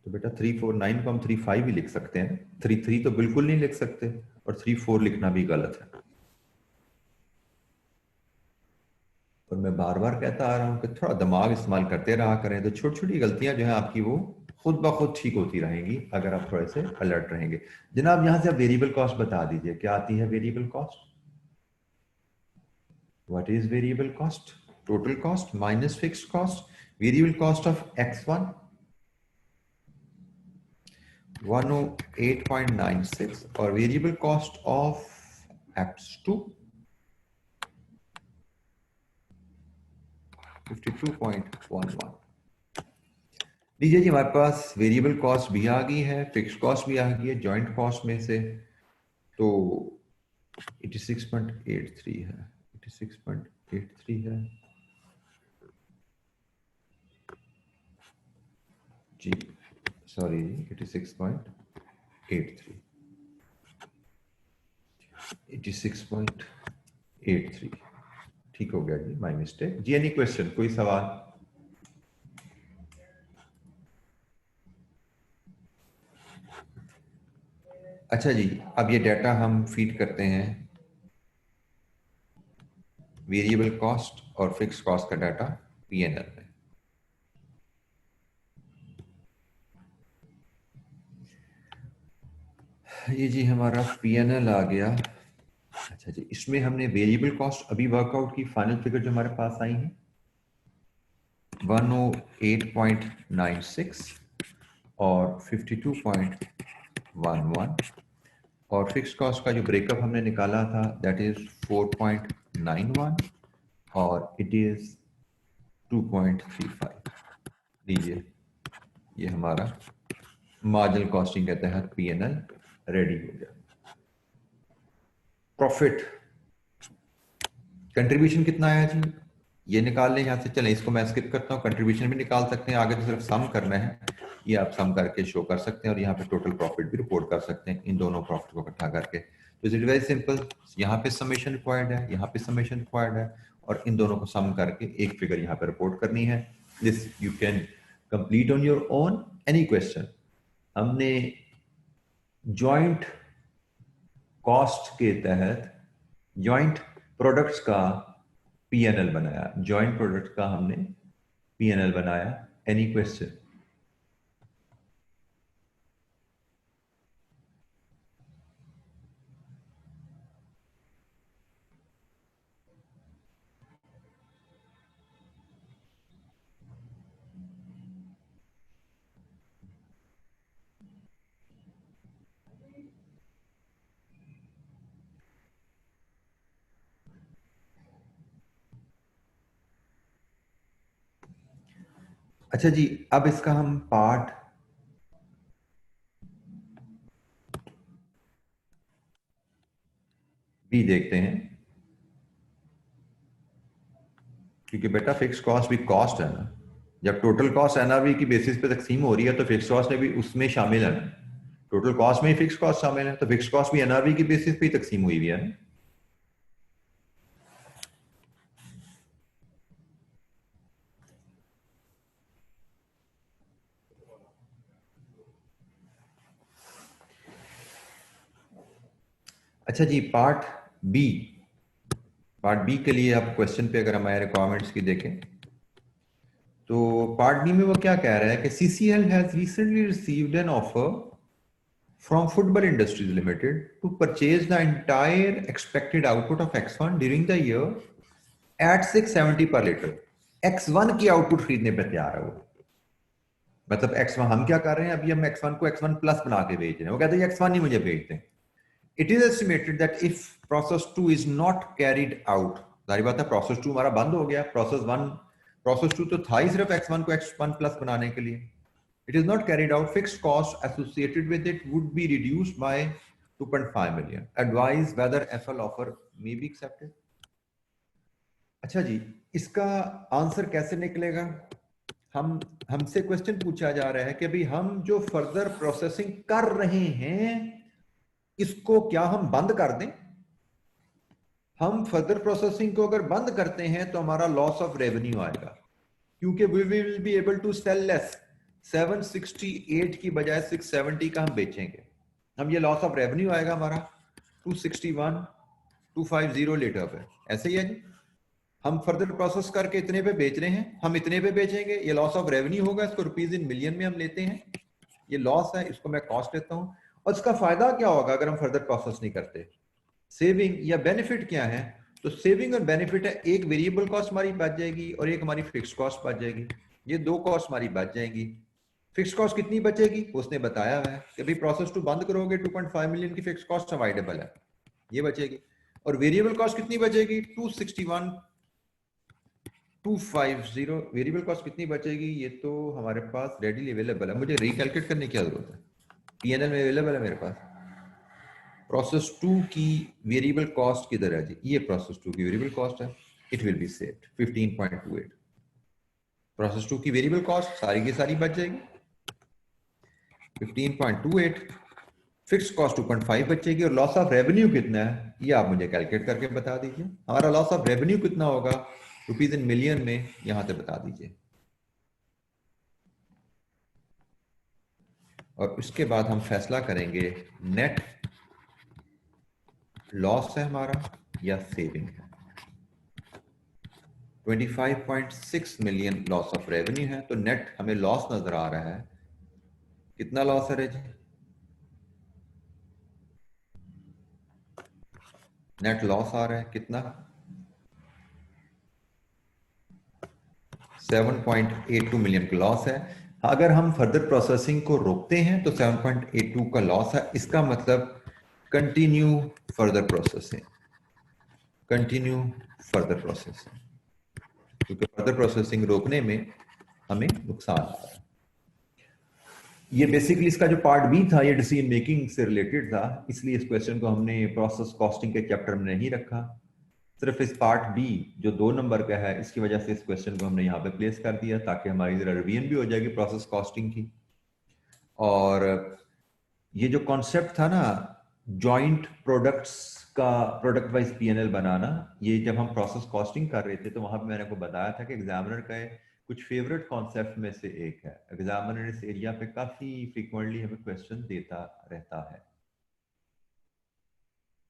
तो बेटा 349 को हम 3.5 भी लिख सकते हैं, 3.3 तो बिल्कुल नहीं लिख सकते, और 3.4 लिखना भी गलत है। और मैं बार बार कहता आ रहा हूं कि थोड़ा दिमाग इस्तेमाल करते रहा करें, तो छोटी छोटी गलतियां जो है आपकी वो खुद ब खुद ठीक होती रहेंगी अगर आप थोड़े से अलर्ट रहेंगे। जनाब यहां से आप वेरिएबल कॉस्ट बता दीजिए, क्या आती है variable cost? What is variable cost? Total cost minus fixed cost. Variable cost of x1 108.96 और वेरिएबल कॉस्ट ऑफ x2 52.11। लीजिए जी, हमारे पास वेरिएबल कॉस्ट भी आ गई है, फिक्स्ड कॉस्ट भी आ गई है जॉइंट कॉस्ट में से। तो 86.83 है, 86.83 है जी, सॉरी जी, 86.83, 86.83 ठीक हो गया जी, माय मिस्टेक जी। एनी क्वेश्चन, कोई सवाल? अच्छा जी, अब ये डाटा हम फीड करते हैं वेरिएबल कॉस्ट और फिक्स्ड कॉस्ट का डाटा पीएनएल में। ये जी हमारा पीएनएल आ गया। अच्छा जी, इसमें हमने वेरिएबल कॉस्ट अभी वर्कआउट की, फाइनल फिगर जो हमारे पास आई है 108.96 और 52.11, और फिक्स कॉस्ट का जो ब्रेकअप हमने निकाला था दैट इज 4.91 और इट इज 2.35। लीजिए, ये हमारा मार्जिनल कॉस्टिंग के तहत पीएनएल रेडी हो गया। प्रॉफिट कंट्रीब्यूशन कितना आया जी, ये निकाल लें यहाँ से। चलें इसको मैं स्किप करता हूँ, कंट्रीब्यूशन भी निकाल सकते हैं, आगे तो सिर्फ सम करना है, ये आप सम करके शो कर सकते हैं और यहाँ पे टोटल प्रॉफिट भी रिपोर्ट कर सकते हैं इन दोनों प्रॉफिट को इकट्ठा करके। तो इट वेरी सिंपल, यहाँ पे समेशन रिक्वायर्ड है, यहाँ पे समेशन रिक्वायर्ड है, और इन दोनों को सम करके एक फिगर यहाँ पे रिपोर्ट करनी है। This you can complete on your own. Any question? हमने जॉइंट कॉस्ट के तहत जॉइंट प्रोडक्ट्स का पीएनएल बनाया, जॉइंट प्रोडक्ट का हमने पीएनएल बनाया। Any question? अच्छा जी, अब इसका हम पार्ट भी देखते हैं, क्योंकि बेटा फिक्स कॉस्ट भी कॉस्ट है ना। जब टोटल कॉस्ट एनआरवी की बेसिस पे तकसीम हो रही है तो फिक्स कॉस्ट ने भी उसमें शामिल है ना। टोटल कॉस्ट में ही फिक्स कॉस्ट शामिल है, तो फिक्स कॉस्ट भी एनआरवी की बेसिस पे ही तकसीम हुई हुई है ना। अच्छा जी, पार्ट बी, पार्ट बी के लिए आप क्वेश्चन पे अगर हमारे रिक्वायरमेंट्स की देखें तो पार्ट बी में वो क्या कह रहा है कि CCL has recently received an offer from Football Industries Limited to purchase the entire expected output of X1 during the year at 670 per liter. X1 की आउटपुट खरीदने पे तैयार है वो, मतलब X1 हम क्या कर रहे हैं, अभी हम X1 को X1 प्लस बना के बेच रहे हैं, वो कहते हैं X1 ही मुझे बेच दें. It is estimated that if process 2 is not carried out, जारी बात है प्रोसेस 2 हमारा बंद हो गया, प्रोसेस 2 तो था ही सिर्फ X1 को X1 प्लस बनाने के लिए. It is not carried out, fixed costs associated with it would be reduced by 2.5 million. Advise whether FL offer may be accepted. अच्छा जी, इसका आंसर कैसे निकलेगा? हमसे क्वेश्चन पूछा जा रहा है कि भाई हम जो फर्दर प्रोसेसिंग कर रहे हैं इसको क्या हम बंद कर दें? हम फर्दर प्रोसेसिंग को अगर बंद करते हैं तो हमारा लॉस ऑफ रेवेन्यू आएगा, क्योंकि we will be able to sell less. 768 की बजाय 670 का हम बेचेंगे, हम ये लॉस ऑफ रेवेन्यू आएगा हमारा 261 250 लीटर पे. ऐसे ही है जी, हम फर्दर प्रोसेस करके इतने पे बेच रहे हैं, हम इतने पे बेचेंगे, ये लॉस ऑफ रेवेन्यू होगा, इसको रुपीज इन मिलियन में हम लेते हैं, ये लॉस है, इसको मैं कॉस्ट लेता हूं. और इसका फायदा क्या होगा अगर हम फर्दर प्रोसेस नहीं करते? सेविंग या बेनिफिट क्या है? तो सेविंग और बेनिफिट है, एक वेरिएबल कॉस्ट हमारी बच जाएगी और एक हमारी फिक्स कॉस्ट बच जाएगी. ये दो कॉस्ट हमारी बच जाएंगी. फिक्स कॉस्ट कितनी बचेगी उसने बताया है कि भाई प्रोसेस 2 बंद करोगे 2.5 मिलियन की फिक्स कॉस्ट अवॉइडेबल है, ये बचेगी. और वेरिएबल कॉस्ट कितनी बचेगी? 261 250. वेरिएबल कॉस्ट कितनी बचेगी ये तो हमारे पास रेडीली अवेलेबल है, मुझे रिकैलकुलेट करने की जरूरत है, पीएनएल में अवेलेबल है मेरे पास. प्रोसेस 2 की वेरिएबल कॉस्ट किधर है जी? ये प्रोसेस 2 की वेरिएबल कॉस्ट है, it will be saved 15.28. Process 2 की वेरिएबल कॉस्ट सारी की सारी बच जाएगी 15.28. फिक्स कॉस्ट 2.5 बचेगी और लॉस ऑफ रेवेन्यू कितना है ये आप मुझे कैलकुलेट करके बता दीजिए. हमारा लॉस ऑफ रेवेन्यू कितना होगा रुपीज इन मिलियन में, यहां से बता दीजिए. और उसके बाद हम फैसला करेंगे नेट लॉस है हमारा या सेविंग है. 25.6 मिलियन लॉस ऑफ रेवेन्यू है, तो नेट हमें लॉस नजर आ रहा है. कितना लॉस है जी? नेट लॉस आ रहा है कितना? 7.82 मिलियन का लॉस है. अगर हम फर्दर प्रोसेसिंग को रोकते हैं तो 7.82 का लॉस है. इसका मतलब continue further processing, continue further processing, क्योंकि फर्दर प्रोसेसिंग रोकने में हमें नुकसान आ रहा है. ये बेसिकली इसका जो पार्ट बी था ये डिसीजन मेकिंग से रिलेटेड था, इसलिए इस क्वेश्चन को हमने प्रोसेस कॉस्टिंग के चैप्टर में नहीं रखा. सिर्फ इस पार्ट बी जो 2 नंबर का है इसकी वजह से इस क्वेश्चन को हमने यहाँ पे प्लेस कर दिया ताकि हमारी जरा रिवीजन भी हो जाएगी प्रोसेस कॉस्टिंग की. और ये जो कॉन्सेप्ट था ना जॉइंट प्रोडक्ट्स का प्रोडक्ट वाइज पीएनएल बनाना, ये जब हम प्रोसेस कॉस्टिंग कर रहे थे तो वहां पे मैंने को बताया था कि एग्जामिनर का कुछ फेवरेट कॉन्सेप्ट में से एक है. एग्जामिनर इस एरिया पे काफी फ्रीक्वेंटली हमें क्वेश्चन देता रहता है.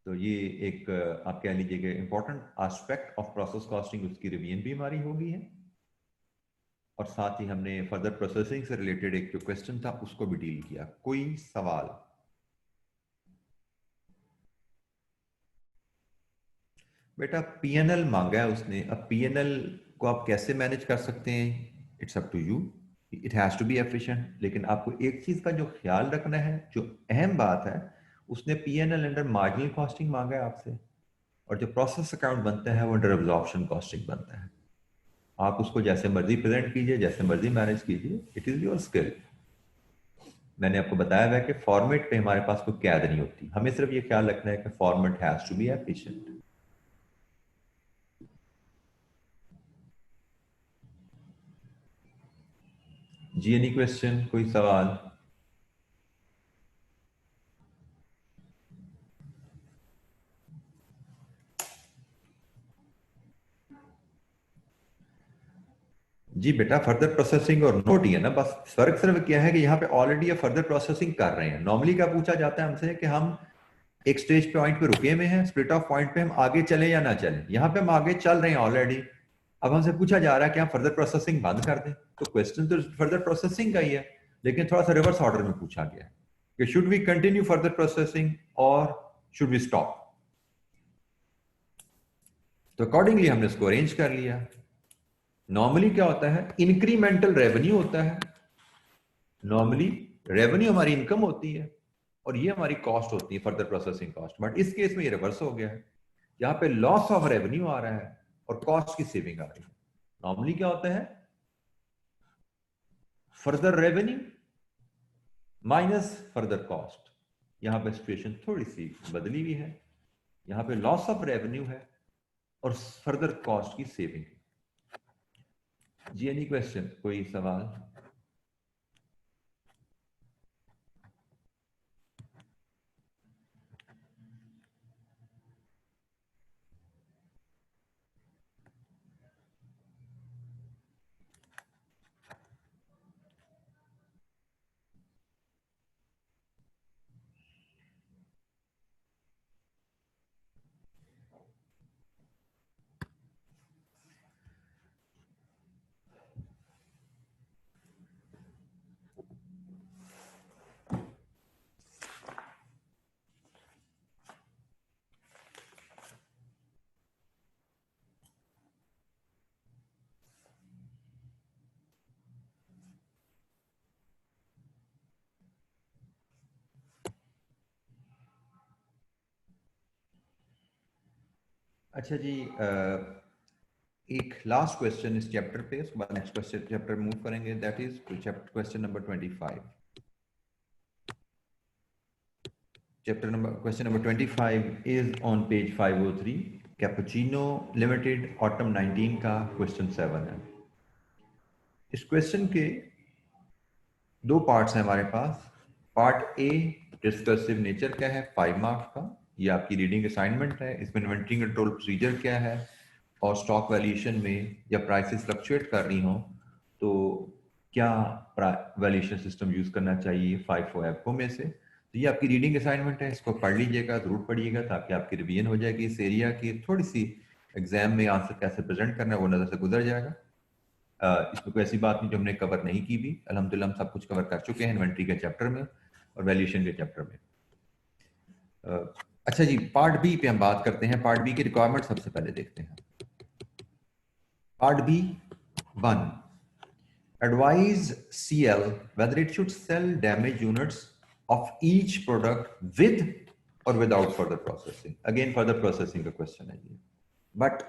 तो ये एक आप कह लीजिए कि important aspect of process costing, उसकी रिवीजन भी हमारी होगी है. और साथ ही हमने फर्दर प्रोसेसिंग से रिलेटेड एक जो क्वेश्चन था उसको भी डील किया. कोई सवाल? बेटा पीएनएल मांगा है उसने, अब पीएनएल को आप कैसे मैनेज कर सकते हैं, it's up to you. It has to be efficient. लेकिन आपको एक चीज का जो ख्याल रखना है, जो अहम बात है, उसने पीएनएल अंडर मार्जिनल कॉस्टिंग मांगा है आपसे, और जो प्रोसेस अकाउंट बनता है वो अंडर एब्जॉर्प्शन कॉस्टिंग बनता है. आप उसको जैसे मर्जी प्रेजेंट कीजिए, जैसे मर्जी मैनेज कीजिए, इट इज योर स्किल. मैंने आपको बताया हुआ है कि फॉर्मेट पे हमारे पास कोई कैद नहीं होती, हमें सिर्फ ये ख्याल रखना है कि format has to be efficient. जी एनी क्वेश्चन, कोई सवाल? जी बेटा फर्दर प्रोसेसिंग और नोट ही है ना, बस फर्क सिर्फ क्या है कि यहाँ पे ऑलरेडी फर्दर प्रोसेसिंग कर रहे हैं. नॉर्मली क्या पूछा जाता है हमसे कि हम एक स्टेज पॉइंट पे रुके हुए हैं, स्प्लिट ऑफ पॉइंट पे हम आगे चले या ना चले. यहाँ पे हम आगे चल रहे हैं ऑलरेडी, अब हमसे पूछा जा रहा है कि हम फर्दर प्रोसेसिंग बंद कर दें. तो क्वेश्चन तो फर्दर प्रोसेसिंग का ही है, लेकिन थोड़ा सा रिवर्स ऑर्डर में पूछा गया है. कि should we continue further processing और शुड वी स्टॉप। तो अकॉर्डिंगली हमने इसको अरेंज कर लिया। नॉर्मली क्या होता है, इंक्रीमेंटल रेवेन्यू होता है। नॉर्मली रेवेन्यू हमारी इनकम होती है और ये हमारी कॉस्ट होती है, फर्दर प्रोसेसिंग कॉस्ट। बट इस केस में ये रिवर्स हो गया है, यहां पे लॉस ऑफ रेवेन्यू आ रहा है और कॉस्ट की सेविंग आ रही है। नॉर्मली क्या होता है, further revenue minus further cost. यहां पे सिचुएशन थोड़ी सी बदली हुई है, यहां पे लॉस ऑफ रेवेन्यू है और फर्दर कॉस्ट की सेविंग। जी एनी क्वेश्चन, कोई सवाल? अच्छा जी, एक लास्ट क्वेश्चन इस चैप्टर पे, उसके बाद नेक्स्ट क्वेश्चन चैप्टर मूव करेंगे, that is chapter question number 25। Chapter number question number 25 is on page 503, cappuccino limited autumn 19 का क्वेश्चन 7 है। इस क्वेश्चन के दो पार्ट्स हैं हमारे पास। पार्ट ए डिस्कसिव नेचर क्या है, 5 मार्क्स का, ये आपकी रीडिंग असाइनमेंट है। इसमें इन्वेंटरी कंट्रोल प्रोसीजर क्या है और स्टॉक वैल्यूएशन में जब प्राइसेस फ्लक्चुएट कर रही हो तो क्या वैल्यूएशन सिस्टम यूज करना चाहिए 5 FOABCO में से। तो ये आपकी रीडिंग असाइनमेंट है, इसको पढ़ लीजिएगा, जरूर पढ़िएगा, ताकि आपकी रिवीजन हो जाएगी इस एरिया की। थोड़ी सी एग्जाम में आंसर कैसे प्रेजेंट करना है वो नजर से गुजर जाएगा। इसमें कोई ऐसी बात नहीं जो हमने कवर नहीं की भी, अल्हम्दुलिल्लाह हम सब कुछ कवर कर चुके हैं इन्वेंट्री के चैप्टर में और वैल्यूएशन के चैप्टर में। अच्छा जी, पार्ट बी पे हम बात करते हैं। पार्ट बी की रिक्वायरमेंट सबसे पहले देखते हैं। Part B 1, advise CL whether it should sell damaged units of each product with or without further processing। Again further processing का क्वेश्चन है ये, बट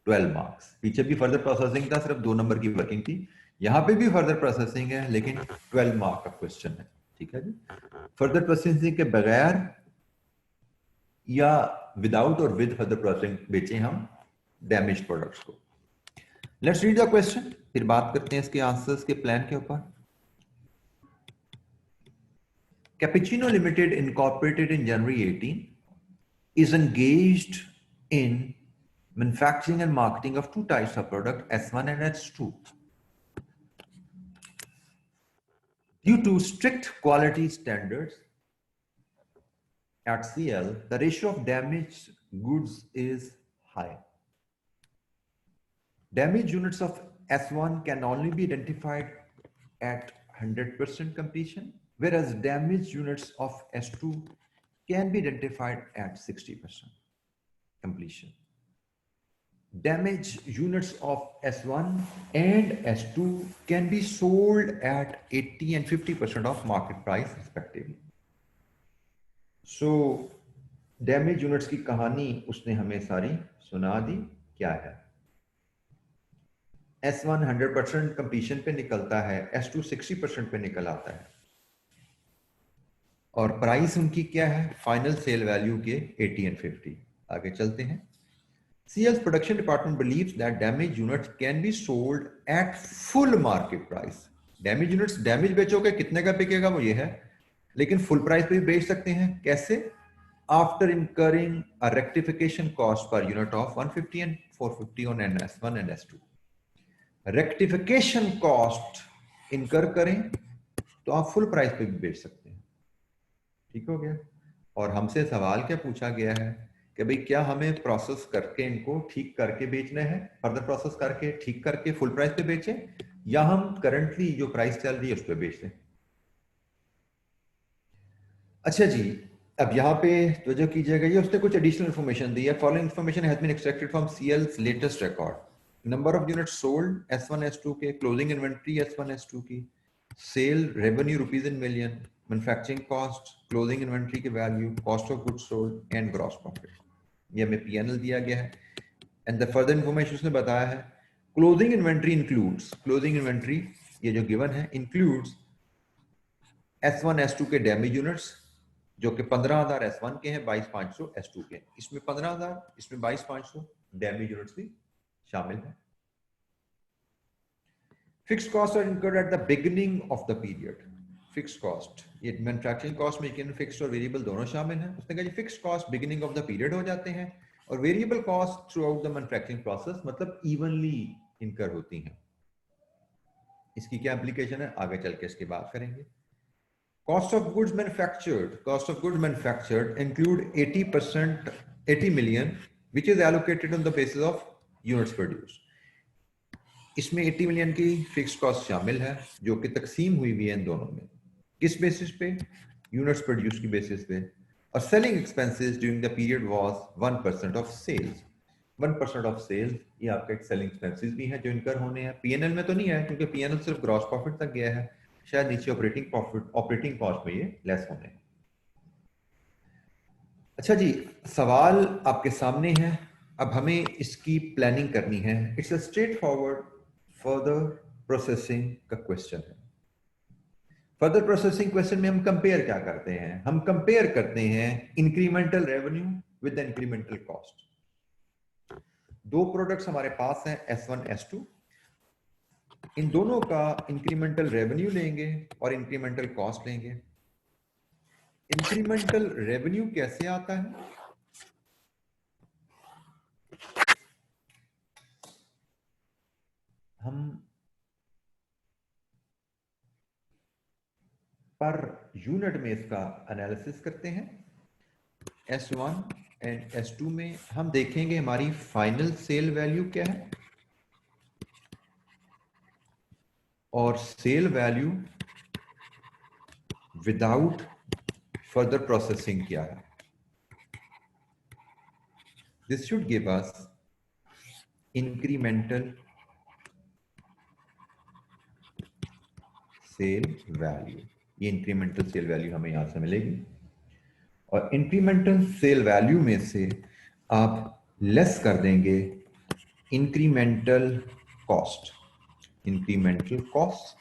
12 मार्क्स। पीछे भी फर्दर प्रोसेसिंग था, सिर्फ 2 नंबर की वर्किंग थी। यहां पे भी फर्दर प्रोसेसिंग है, लेकिन 12 मार्क का क्वेश्चन है। ठीक है जी, फर्दर प्रोसेसिंग के बगैर या विदाउट और विद फर्दर प्रोसेसिंग बेचें हम डैमेज प्रोडक्ट्स को। लेट्स रीड द क्वेश्चन, फिर बात करते हैं इसके आंसर्स के प्लान के ऊपर। Cappuccino Limited, incorporated in January 18, is engaged in manufacturing and marketing of two types of product, S1 and S2. Due to strict quality standards at CL, the ratio of damaged goods is high. Damaged units of S1 can only be identified at 100% completion, whereas damaged units of S2 can be identified at 60% completion. Damaged units of S1 and S2 can be sold at 80 and 50% of market price respectively. So, damaged units की कहानी उसने हमें सारी सुना दी। क्या है, S1 100% completion पे निकलता है, S2 60% पे निकल आता है, और प्राइस उनकी क्या है, फाइनल सेल वैल्यू के 80 and 50। आगे चलते हैं। CL's production department believes that damaged units can be sold at full market price. Damaged units, damage बेचोगे कितने का बिकेगा वो ये है, लेकिन फुल प्राइस पे भी बेच सकते हैं। कैसे? After incurring a rectification cost per unit of 150 and 450 on S1 and S2. Rectification cost incur करें तो आप फुल प्राइस पे भी बेच सकते हैं। ठीक हो गया। और हमसे सवाल क्या पूछा गया है कि भाई क्या हमें प्रोसेस करके इनको ठीक करके बेचना है, फर्दर प्रोसेस करके ठीक करके फुल प्राइस पे बेचें, या हम करंटली जो प्राइस चल रही है उस पर बेच दें। अच्छा जी, अब यहाँ पे तो जो कीजिएगा, ये उसने कुछ एडिशनल इन्फॉर्मेशन दी है। Following information has been extracted from CL's latest record. Number of unit sold S1 S2 के, क्लोजिंग इन्वेंट्री S1 S2 की, sale revenue rupees in million, manufacturing cost, closing inventory के value, cost of goods sold and gross profit. ये हमें PNL दिया गया है। And the further information उसने बताया है, closing inventory includes, closing inventory ये जो गिवन है इंक्लूड्स S1 S2 के डैमेज यूनिट्स जो कि 15,000 S1 के हैं, 22,500 S2 के, इसमें 15,000, इसमें 22,500 डैमेज यूनिट्स भी शामिल है। Fixed cost are incurred at the beginning of the period. Fixed cost, ये मैन्युफैक्चरिंग कॉस्ट में यकीन फिक्स्ड और वेरिएबल दोनों शामिल हैं। उसने कहा जी fixed cost beginning of the period हो जाते हैं और variable cost throughout the manufacturing process, मतलब इवनली इनकर होती हैं। इसकी क्या एप्लीकेशन है आगे चल के इसकी बात करेंगे। Cost of goods manufactured. Cost of goods manufactured include 80%, 80 million, which is allocated on the basis of units produced. इसमें 80 मिलियन की फिक्स्ड कॉस्ट शामिल है जो कि तकसीम हुई भी है इन दोनों में। किस बेसिस पे? यूनिट्स प्रोड्यूस की बेसिस पे। और selling expenses during the period was 1% of sales. 1% of sales ये आपका एक सेलिंग एक्सपेंसेस भी है जो इनकर होने हैं। पीएनएल में तो नहीं है क्योंकि पीएनएल सिर्फ ग्रॉस प्रॉफिट तक गया है, शायद नीचे ऑपरेटिंग प्रॉफिट, ऑपरेटिंग कॉस्ट में ये लेस होने हैं। अच्छा जी, सवाल आपके सामने है, अब हमें इसकी प्लानिंग करनी है। It's a straight forward further processing का क्वेश्चन है। फर्दर प्रोसेसिंग क्वेश्चन में हम कंपेयर क्या करते हैं? हम कंपेयर करते हैं incremental revenue with the incremental cost. दो प्रोडक्ट्स हमारे पास हैं S1 S2, इन दोनों का इंक्रीमेंटल रेवेन्यू लेंगे और इंक्रीमेंटल कॉस्ट लेंगे। इंक्रीमेंटल रेवेन्यू कैसे आता है? हम पर यूनिट में इसका एनालिसिस करते हैं। S1 एंड S2 में हम देखेंगे हमारी फाइनल सेल वैल्यू क्या है और sale value without further processing क्या है। This should give us incremental sale value. ये इंक्रीमेंटल सेल वैल्यू हमें यहां से मिलेगी और इंक्रीमेंटल सेल वैल्यू में से आप लेस कर देंगे incremental cost, incremental cost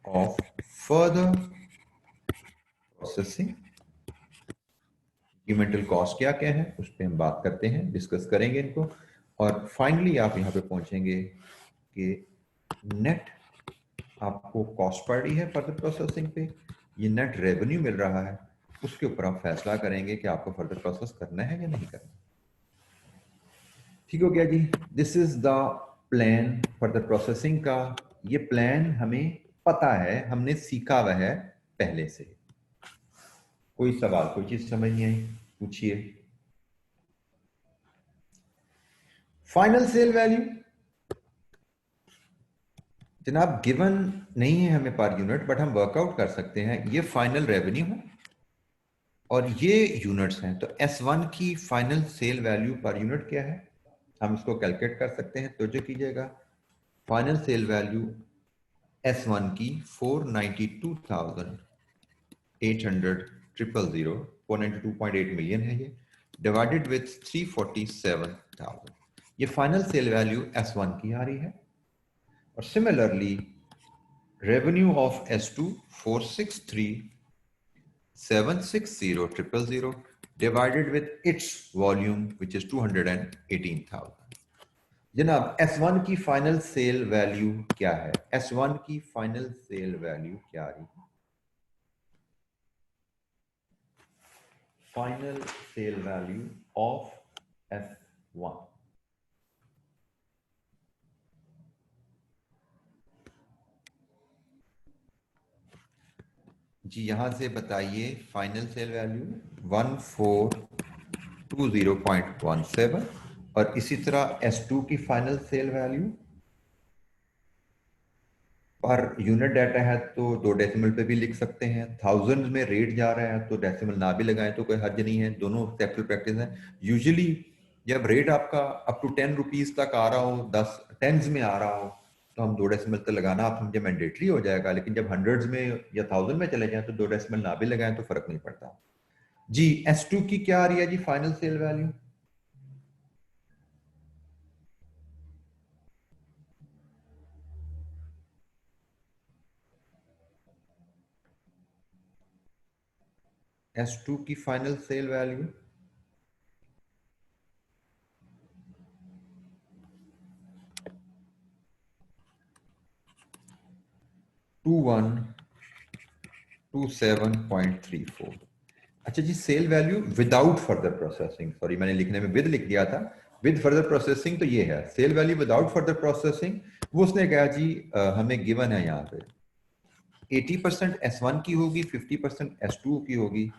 of further processing. Incremental cost क्या क्या है उस पर हम बात करते हैं, डिस्कस करेंगे इनको। और फाइनली आप यहां पे पहुंचेंगे कि नेट आपको कॉस्ट पड़ रही है फर्दर प्रोसेसिंग पे, ये नेट रेवेन्यू मिल रहा है, उसके ऊपर आप फैसला करेंगे कि आपको फर्दर प्रोसेस करना है या नहीं करना। ठीक हो गया जी। This is the plan further processing का। ये प्लान हमें पता है, हमने सीखा हुआ है पहले से। कोई सवाल, कोई चीज समझ नहीं आई, पूछिए। फाइनल सेल वैल्यू जनाब गिवन नहीं है हमें पर यूनिट, बट हम वर्कआउट कर सकते हैं। ये फाइनल रेवेन्यू है और ये यूनिट्स हैं, तो S1 की final sale value per unit क्या है हम इसको कैलकुलेट कर सकते हैं। तो जो कीजिएगा फाइनल सेल वैल्यू S1 की 492,800,000 492.8 मिलियन है ये, डिवाइडेड विथ 347,000, ये फाइनल सेल वैल्यू S1 की आ रही है। और similarly revenue of S2 463,760,000 divided with its volume which is 218,000। जनाब S1 की फाइनल सेल वैल्यू क्या है? S1 की फाइनल सेल वैल्यू क्या आ रही है? Final sale value of S1 जी, यहां से बताइए फाइनल सेल वैल्यू 1420.17 और इसी तरह S2 की final sale value per unit data है तो 2 डेसिमल पे भी लिख सकते हैं, थाउजेंड में रेट जा रहा है तो डेसिमल ना भी लगाएं तो कोई हर्ज नहीं है, दोनों एक्चुअल प्रैक्टिस है। यूजुअली जब रेट आपका अप टू 10 रुपीज तक आ रहा हो, 10 टेंस में आ रहा हो, तो हम 2 डेसिमल तक लगाना आप समझे मैंडेटरी हो जाएगा। लेकिन जब हंड्रेड्स में या थाउजेंड में चले जाए तो 2 डेसिमल ना भी लगाएं तो फर्क नहीं पड़ता। जी S2 की क्या आ रही है जी फाइनल सेल वैल्यू? S2 की फाइनल सेल वैल्यू 2127.34। अच्छा जी, sale value without further processing, sorry मैंने लिखने में विद लिख दिया था, विद फर्दर प्रोसेसिंग तो ये है sale value without further processing. वो उसने कहा जी हमें गिवन है यहाँ पे 80% S1 की होगी, 50% S2 की होगी,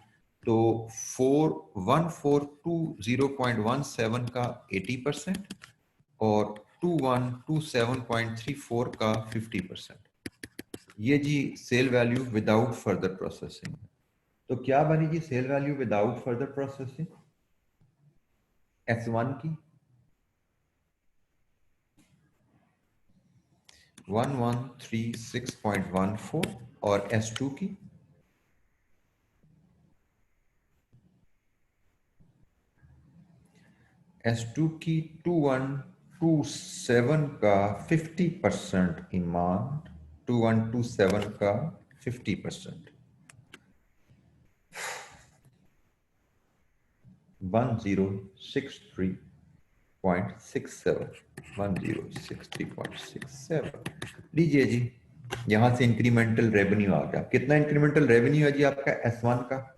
तो 1420.17 का 80% और 2127.34 का 50%। ये जी sale value without further processing. तो क्या बनी जी sale value without further processing? S1 की 1136.14 और S2 की S2 की 2127 का 50% ईमान, 2127 का 50%, 1063.67 लीजिए जी। यहां से इंक्रीमेंटल रेवेन्यू आ गया। कितना इंक्रीमेंटल रेवेन्यू है जी आपका S1 का?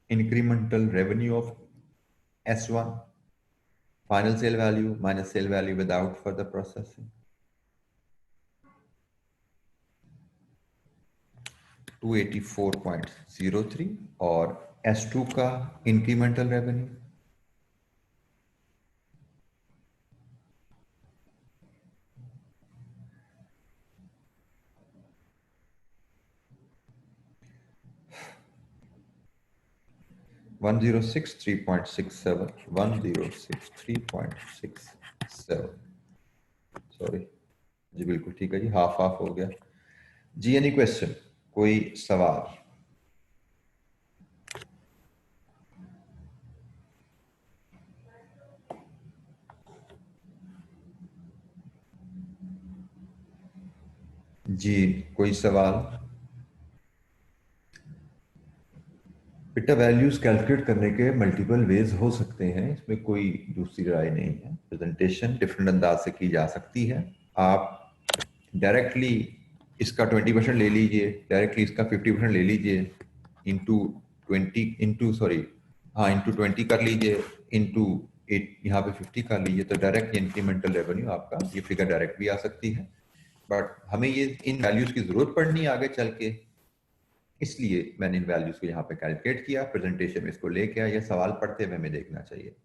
incremental revenue of S1, final sale value minus sale value without further processing, 284.03 और S2 का incremental revenue 1063.67, 1063.67। सॉरी जी, बिल्कुल ठीक है जी, हाफ हाफ हो गया जी। एनी क्वेश्चन, कोई सवाल? जी कोई सवाल? बेटा वैल्यूज कैलकुलेट करने के मल्टीपल वेज हो सकते हैं, इसमें कोई दूसरी राय नहीं है। प्रेजेंटेशन डिफरेंट अंदाज से की जा सकती है। आप डायरेक्टली इसका 20% ले लीजिए, डायरेक्टली इसका 50% ले लीजिए, इंटू 20 इंटू सॉरी हाँ इंटू 20 कर लीजिए, इंटू 8 यहाँ पे 50 कर लीजिए, तो डायरेक्ट इंक्रीमेंटल रेवेन्यू आपका ये फिगर डायरेक्ट भी आ सकती है। बट हमें ये इन वैल्यूज की जरूरत पड़नी है आगे चल के, इसलिए मैंने इन वैल्यूज को यहाँ पे कैलकुलेट किया, प्रेजेंटेशन में इसको लेके आया। ये सवाल पढ़ते हुए हमें देखना चाहिए।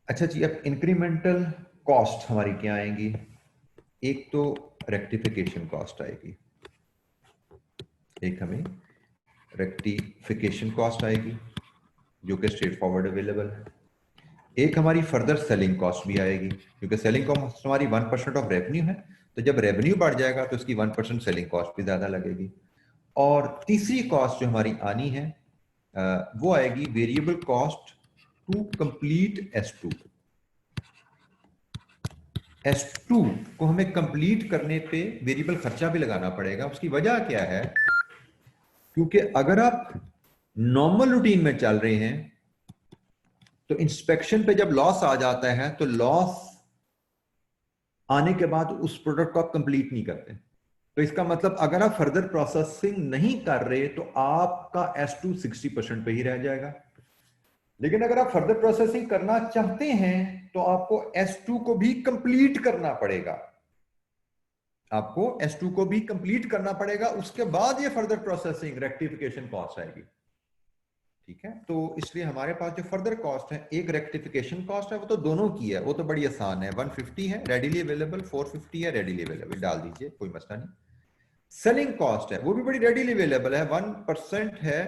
अच्छा जी, अब इंक्रीमेंटल कॉस्ट हमारी क्या आएंगी? एक तो रेक्टिफिकेशन कॉस्ट आएगी, एक हमें रेक्टिफिकेशन कॉस्ट आएगी जो कि स्ट्रेट फॉरवर्ड अवेलेबल है। एक हमारी फर्दर सेलिंग कॉस्ट भी आएगी, क्योंकि सेलिंग कॉस्ट हमारी 1% ऑफ रेवेन्यू है, तो जब रेवेन्यू बढ़ जाएगा तो उसकी 1% सेलिंग कॉस्ट भी ज्यादा लगेगी। और तीसरी कॉस्ट जो हमारी आनी है वो आएगी variable cost to complete S2। S2 को हमें कंप्लीट करने पे वेरिएबल खर्चा भी लगाना पड़ेगा। उसकी वजह क्या है? क्योंकि अगर आप नॉर्मल रूटीन में चल रहे हैं तो इंस्पेक्शन पे जब लॉस आ जाता है तो लॉस आने के बाद उस प्रोडक्ट को आप कंप्लीट नहीं करते। तो इसका मतलब अगर आप फर्दर प्रोसेसिंग नहीं कर रहे तो आपका S2 60% पे ही रह जाएगा। लेकिन अगर आप फर्दर प्रोसेसिंग करना चाहते हैं तो आपको S2 को भी कंप्लीट करना पड़ेगा, आपको S2 को भी कंप्लीट करना पड़ेगा, उसके बाद ये फर्दर प्रोसेसिंग रेक्टिफिकेशन कॉस्ट आएगी। ठीक है, तो इसलिए हमारे पास जो फर्दर कॉस्ट है, एक रेक्टिफिकेशन कॉस्ट है, वो तो दोनों की है, वो तो बड़ी आसान है, 150 है रेडीली अवेलेबल, 450 है रेडीली अवेलेबल, डाल दीजिए कोई मसला नहीं। सेलिंग कॉस्ट है वो भी बड़ी रेडीली अवेलेबल है, 1% है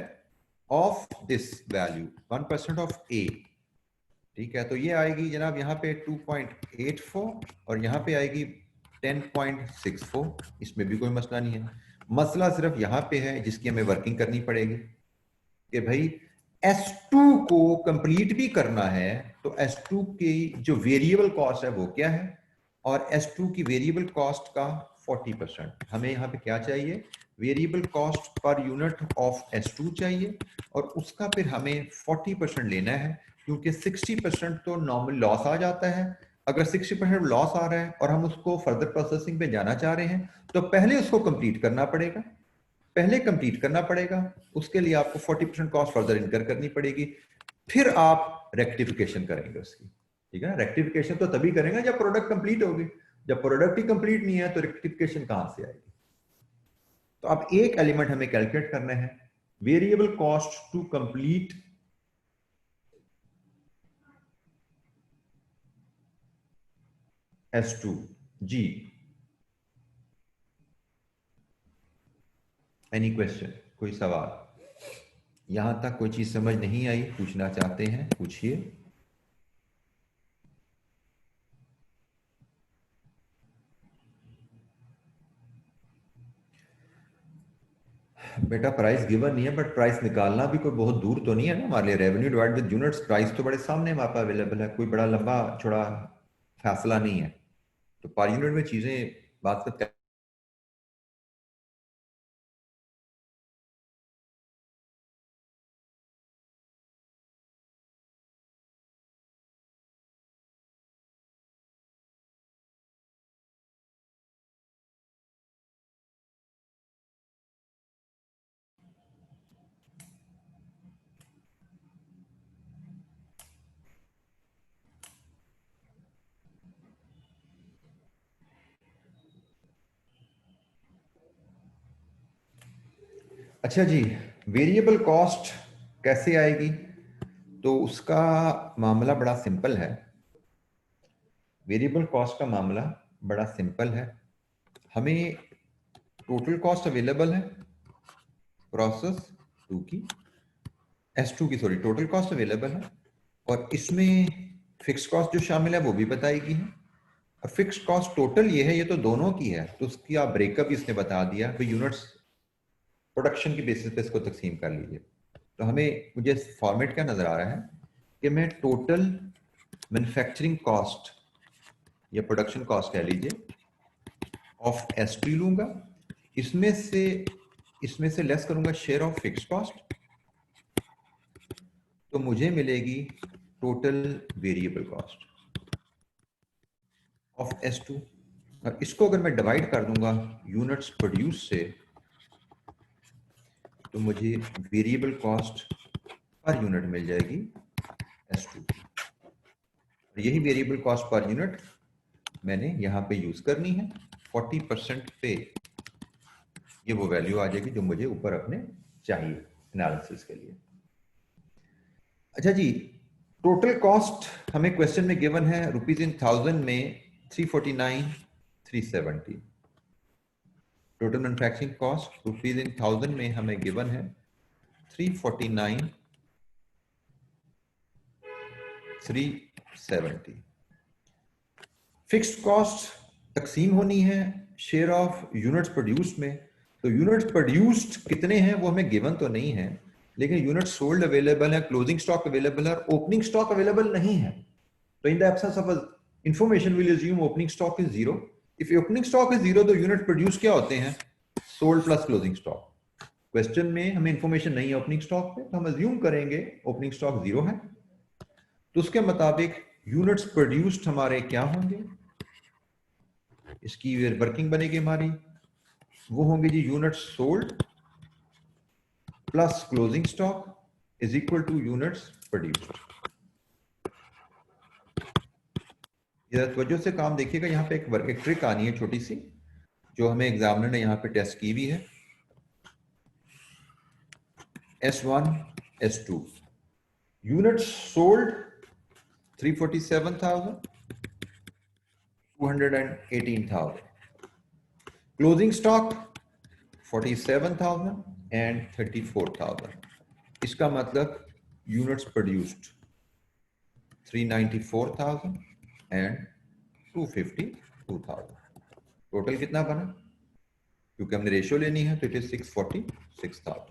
ऑफ दिस वैल्यू, 1% ऑफ ए। ठीक है, तो ये आएगी जनाब यहाँ पे 2.84 और यहाँ पे आएगी 10.64, इसमें भी कोई मसला नहीं है। मसला सिर्फ यहाँ पे है जिसकी हमें वर्किंग करनी पड़ेगी कि भाई S2 को कंप्लीट भी करना है, तो S2 की जो वेरिएबल कॉस्ट है वो क्या है, और S2 की वेरिएबल कॉस्ट का 40%। हमें यहाँ पे क्या चाहिए, variable cost per unit of S2 चाहिए, और उसका फिर हमें 40% लेना है, क्योंकि 60% तो नॉर्मल लॉस आ जाता है। अगर 60% लॉस आ रहा है और हम उसको फर्दर प्रोसेसिंग पे जाना चाह रहे हैं, तो पहले उसको कंप्लीट करना पड़ेगा, पहले कंप्लीट करना पड़ेगा, उसके लिए आपको 40% कॉस्ट फर्दर इनकर करनी पड़ेगी, फिर आप रेक्टिफिकेशन करेंगे उसकी। ठीक है ना, रेक्टिफिकेशन तो तभी करेंगे जब प्रोडक्ट कंप्लीट होगी, जब प्रोडक्ट ही कंप्लीट नहीं है तो रेक्टिफिकेशन कहां से आएगी। तो अब एक एलिमेंट हमें कैलकुलेट करना है, variable cost to complete S2 जी। एनी क्वेश्चन, कोई सवाल, यहां तक कोई चीज समझ नहीं आई, पूछना चाहते हैं पूछिए। बेटा प्राइस गिवन नहीं है, बट प्राइस निकालना भी कोई बहुत दूर तो नहीं है ना हमारे लिए, revenue divide with units, price तो बड़े सामने हमारे पास अवेलेबल है, कोई बड़ा लंबा छोड़ा फैसला नहीं है, तो पर यूनिट में चीजें बात करते हैं। अच्छा जी, वेरिएबल कॉस्ट कैसे आएगी, तो उसका मामला बड़ा सिंपल है। वेरिएबल कॉस्ट का मामला बड़ा सिंपल है, हमें टोटल कॉस्ट अवेलेबल है प्रोसेस 2 की, S2 की सॉरी, टोटल कॉस्ट अवेलेबल है, और इसमें फिक्स कॉस्ट जो शामिल है वो भी बताएगी है, और फिक्स कॉस्ट टोटल ये है, ये तो दोनों की है, तो उसकी आप ब्रेकअप इसने बता दिया, तो यूनिट्स प्रोडक्शन की बेसिस पे इसको तकसीम कर लीजिए। तो हमें, मुझे फॉर्मेट क्या नजर आ रहा है कि मैं टोटल मैन्युफैक्चरिंग कॉस्ट या प्रोडक्शन कॉस्ट कह लीजिए ऑफ S2 लूंगा, इसमें से लेस करूंगा शेयर ऑफ फिक्स कॉस्ट, तो मुझे मिलेगी total variable cost of S2, और इसको अगर मैं डिवाइड कर दूंगा यूनिट्स प्रोड्यूस से, तो मुझे वेरिएबल कॉस्ट पर यूनिट मिल जाएगी S2। यही वेरिएबल कॉस्ट पर यूनिट मैंने यहां पे यूज करनी है, 40% पे ये वो वैल्यू आ जाएगी जो मुझे ऊपर अपने चाहिए एनालिसिस के लिए। अच्छा जी, टोटल कॉस्ट हमें क्वेश्चन में गिवन है रुपीज इन थाउजेंड में 349 370। Total manufacturing cost rupees in thousand में हमें गिवन है 349 370। फिक्स्ड कॉस्ट तकसीम होनी है शेयर ऑफ यूनिट्स प्रोड्यूस्ड में, तो यूनिट्स प्रोड्यूस्ड कितने हैं वो हमें गिवन तो नहीं है, लेकिन यूनिट सोल्ड अवेलेबल है, क्लोजिंग स्टॉक अवेलेबल है, ओपनिंग स्टॉक अवेलेबल नहीं है, तो in the absence of information will assume opening stock is zero. If opening stock is zero, तो यूनिट प्रोड्यूस क्या होते हैं, sold plus closing stock. Question में हमें इंफॉर्मेशन नहीं है ओपनिंग स्टॉक पे, तो हम अज्यूम करेंगे ओपनिंग स्टॉक जीरो है, तो उसके मुताबिक यूनिट्स प्रोड्यूस्ड हमारे क्या होंगे, इसकी वर्किंग बनेगी हमारी, वो होंगे जी units sold plus closing stock is equal to units produced. तवज्जो से काम देखिएगा, यहाँ पे एक ट्रिक आनी है छोटी सी, जो हमें एग्जामिनर ने यहाँ पे टेस्ट की भी है। S1 S2. Units sold 347,000, 218,000. Closing stock 47,000 and 34,000. इसका मतलब units produced 394,000 and 252,000. टोटल कितना बना? क्योंकि हमने रेशियो लेनी है तो इट इज 646,000.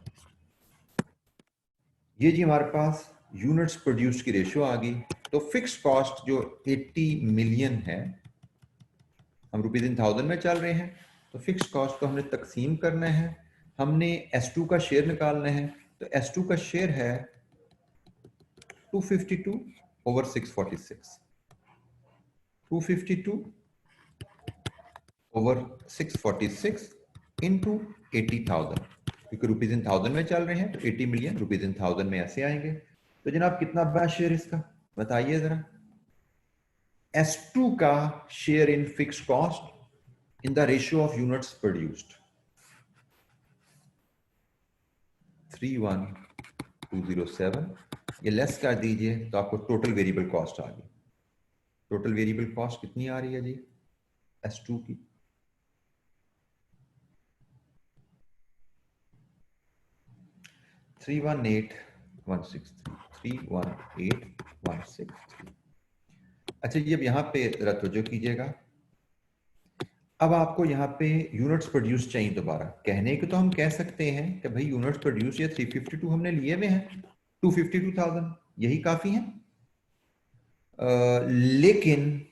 ये जी हमारे पास यूनिट्स प्रोड्यूस की रेशियो आ गई. तो फिक्स कॉस्ट जो 80 मिलियन है, हम रुपीज इन थाउजेंड में चल रहे हैं, तो फिक्स कॉस्ट को हमने तकसीम करना है. हमने S2 का शेयर निकालना है. तो S2 का शेयर है 252 ओवर 646. 252 ओवर 646 इंटू 80,000, क्योंकि रुपीज इन थाउजेंड में चल रहे हैं तो 80 मिलियन रुपीज इन थाउजेंड में ऐसे आएंगे. तो जनाब कितना बड़ा शेयर इसका बताइए जरा. S2 का share in fix cost in the ratio of units produced 31207. ये लेस कर दीजिए तो आपको टोटल वेरिएबल कॉस्ट आ गई. टोटल वेरिएबल कॉस्ट कितनी आ रही है जी S2 की? 318,163. अच्छा जी, अब यहाँ पे जरा तवज्जो कीजिएगा. अब आपको यहाँ पे यूनिट्स प्रोड्यूस चाहिए दोबारा. कहने को तो हम कह सकते हैं कि भाई यूनिट्स प्रोड्यूस ये 352 हमने लिए हुए हैं, 252,000 यही काफी है. लेकिन